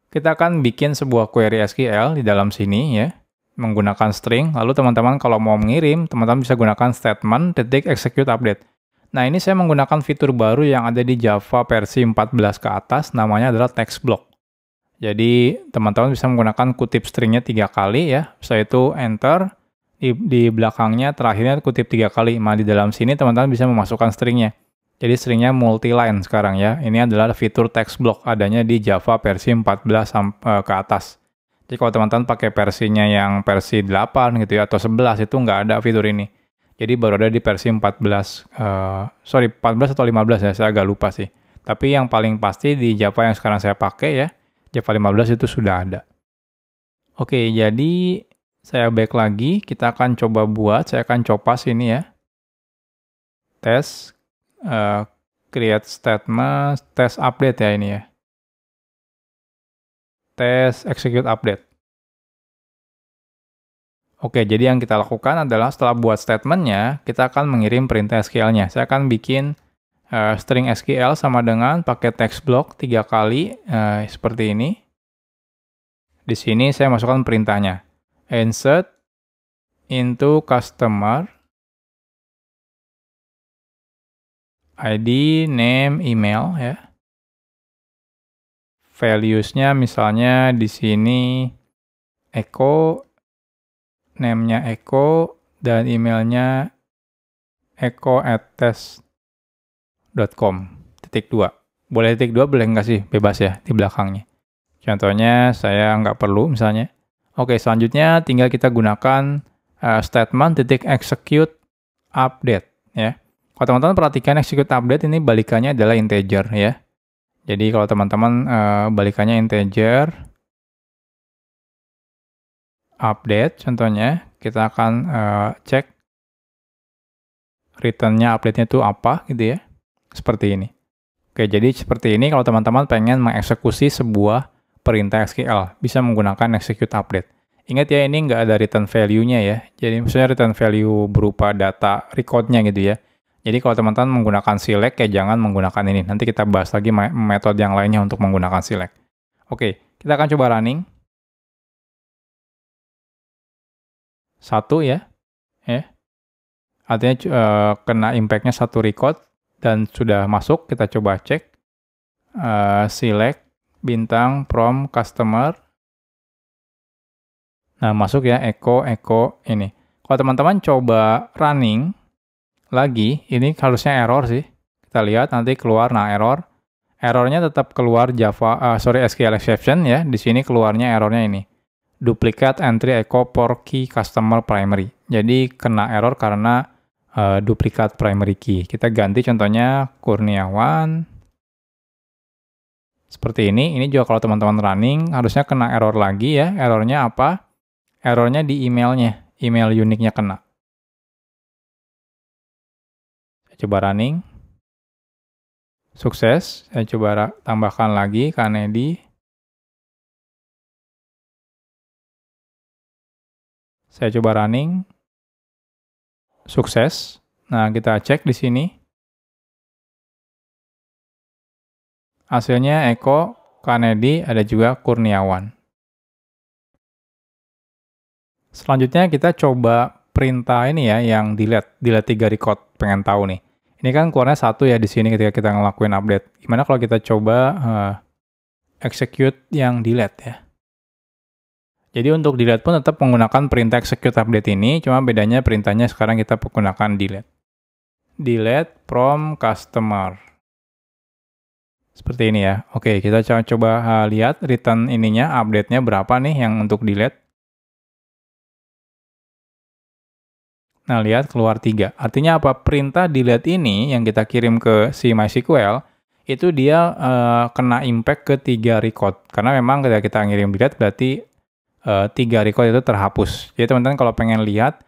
kita akan bikin sebuah query SQL di dalam sini ya, menggunakan string. Lalu teman-teman kalau mau mengirim, teman-teman bisa gunakan statement .execute update. Nah, ini saya menggunakan fitur baru yang ada di Java versi 14 ke atas, namanya adalah text block. Jadi, teman-teman bisa menggunakan kutip stringnya 3 kali ya. Setelah itu enter, di belakangnya terakhirnya kutip 3 kali. Di dalam sini teman-teman bisa memasukkan stringnya. Jadi stringnya multi-line sekarang ya. Ini adalah fitur text block adanya di Java versi 14 ke atas. Jadi kalau teman-teman pakai versinya yang versi 8 gitu ya, atau 11 itu nggak ada fitur ini. Jadi baru ada di versi 14 atau 15 ya, saya agak lupa sih. Tapi yang paling pasti di Java yang sekarang saya pakai ya, Java 15 itu sudah ada. Oke, jadi saya back lagi, kita akan coba saya akan copas ini ya. Tes, create statement, tes update ya ini ya. Tes execute update. Oke, jadi yang kita lakukan adalah setelah buat statementnya, kita akan mengirim perintah SQL-nya. Saya akan bikin string SQL sama dengan pakai text block 3 kali, seperti ini. Di sini saya masukkan perintahnya. Insert into customer, ID, name, email ya. Values-nya misalnya di sini echo, name-nya echo, dan emailnya echo@test.com. .2. Boleh .2, boleh nggak sih? Bebas ya di belakangnya. Contohnya saya nggak perlu misalnya. Oke, selanjutnya tinggal kita gunakan statement titik execute update ya. Kalau teman-teman perhatikan execute update ini balikannya adalah integer ya. Jadi kalau teman-teman balikannya integer update contohnya, kita akan cek return-nya update-nya itu apa gitu ya. Seperti ini. Oke, jadi seperti ini kalau teman-teman pengen mengeksekusi sebuah perintah SQL, bisa menggunakan execute update. Ingat ya, ini nggak ada return value-nya ya. Jadi misalnya return value berupa data record-nya gitu ya. Jadi kalau teman-teman menggunakan select, ya jangan menggunakan ini. Nanti kita bahas lagi metode yang lainnya untuk menggunakan select. Oke, kita akan coba running. 1 ya. Artinya kena impact-nya 1 record dan sudah masuk. Kita coba cek. Select bintang from customer. Nah, masuk ya, echo ini. Kalau teman-teman coba running lagi, ini harusnya error sih. Kita lihat nanti keluar, nah error. Errornya tetap keluar SQL exception ya. Di sini keluarnya errornya ini. Duplicate entry echo for key customer primary. Jadi kena error karena duplikat primary key. Kita ganti contohnya Kurniawan. Seperti ini juga kalau teman-teman running harusnya kena error lagi ya. Errornya apa? Errornya di emailnya, email uniknya kena. Saya coba running. Sukses. Saya coba tambahkan lagi Kanedi. Saya coba running. Sukses. Nah, kita cek di sini. Hasilnya Eko, Kanedi, ada juga Kurniawan. Selanjutnya kita coba perintah ini ya, yang delete 3 record, pengen tahu nih. Ini kan keluarnya 1 ya di sini ketika kita ngelakuin update. Gimana kalau kita coba execute yang delete ya. Jadi untuk delete pun tetap menggunakan perintah execute update ini, cuma bedanya perintahnya sekarang kita menggunakan delete. Delete from customer. Seperti ini ya. Oke, kita coba lihat return ininya, update-nya berapa nih yang untuk delete. Nah, lihat keluar 3. Artinya apa? Perintah delete ini yang kita kirim ke si MySQL, itu dia kena impact ke 3 record. Karena memang ketika kita ngirim delete, berarti 3 record itu terhapus. Jadi teman-teman kalau pengen lihat,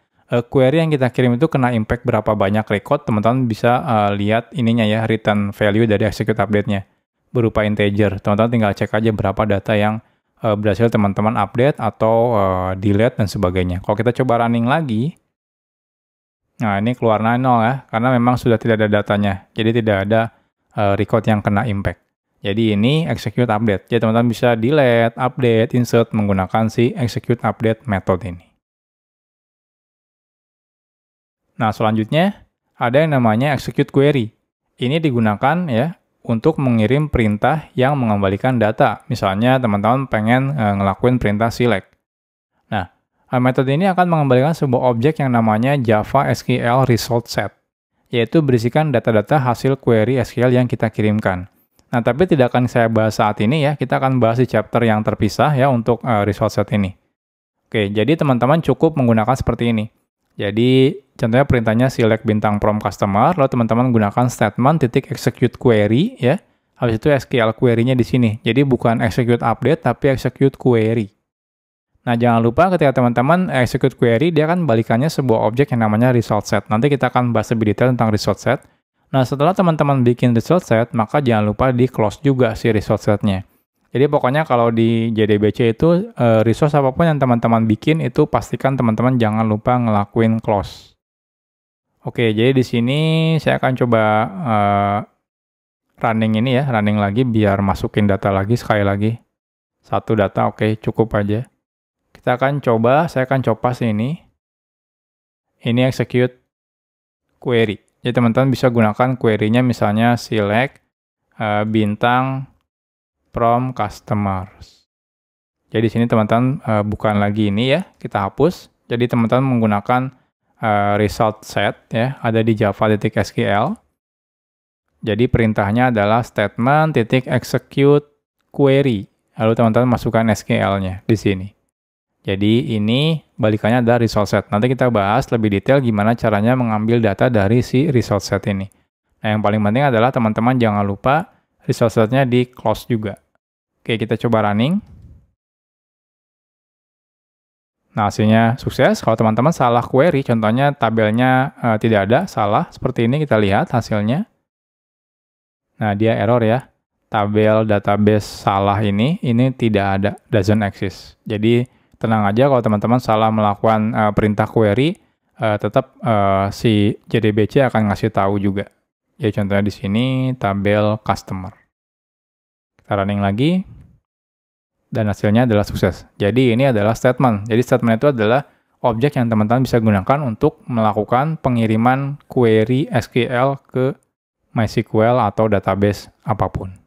query yang kita kirim itu kena impact berapa banyak record, teman-teman bisa lihat ininya ya, return value dari execute update-nya. Berupa integer. Teman-teman tinggal cek aja berapa data yang berhasil teman-teman update atau delete dan sebagainya. Kalau kita coba running lagi, nah, ini keluar 0 ya, karena memang sudah tidak ada datanya. Jadi tidak ada record yang kena impact. Jadi ini execute update. Jadi teman-teman bisa delete, update, insert menggunakan si execute update method ini. Nah, selanjutnya ada yang namanya execute query. Ini digunakan ya untuk mengirim perintah yang mengembalikan data. Misalnya teman-teman pengen ngelakuin perintah select. Metode ini akan mengembalikan sebuah objek yang namanya Java SQL Result Set, yaitu berisikan data-data hasil query SQL yang kita kirimkan. Nah, tapi tidak akan saya bahas saat ini ya, kita akan bahas di chapter yang terpisah ya untuk result set ini. Oke, jadi teman-teman cukup menggunakan seperti ini. Jadi, contohnya perintahnya select bintang from customer, lalu teman-teman gunakan statement titik execute query ya. Habis itu SQL query-nya di sini. Jadi bukan execute update, tapi execute query. Nah, jangan lupa ketika teman-teman execute query, dia akan balikannya sebuah objek yang namanya result set. Nanti kita akan bahas lebih detail tentang result set. Nah, setelah teman-teman bikin result set, maka jangan lupa di close juga si result setnya. Jadi pokoknya kalau di JDBC itu, resource apapun yang teman-teman bikin, itu pastikan teman-teman jangan lupa ngelakuin close. Oke, jadi di sini saya akan coba running ini ya, running lagi biar masukin data lagi sekali lagi. 1 data, oke, cukup aja. Kita akan coba, saya akan copas ini. Ini execute query. Jadi teman-teman bisa gunakan query-nya misalnya select bintang from customers. Jadi di sini teman-teman bukan lagi ini ya, kita hapus. Jadi teman-teman menggunakan result set ya, ada di java.sql. Jadi perintahnya adalah statement.execute query. Lalu teman-teman masukkan SQL-nya di sini. Jadi ini balikannya adalah result set. Nanti kita bahas lebih detail gimana caranya mengambil data dari si result set ini. Nah, yang paling penting adalah teman-teman jangan lupa result setnya di close juga. Oke, kita coba running. Nah, hasilnya sukses. Kalau teman-teman salah query, contohnya tabelnya tidak ada, salah. Seperti ini kita lihat hasilnya. Nah, dia error ya. Tabel database salah ini tidak ada, doesn't exist. Jadi, tenang aja kalau teman-teman salah melakukan perintah query, tetap si JDBC akan ngasih tahu juga. Ya, contohnya di sini tabel customer. Kita running lagi. Dan hasilnya adalah sukses. Jadi ini adalah statement. Jadi statement itu adalah objek yang teman-teman bisa gunakan untuk melakukan pengiriman query SQL ke MySQL atau database apapun.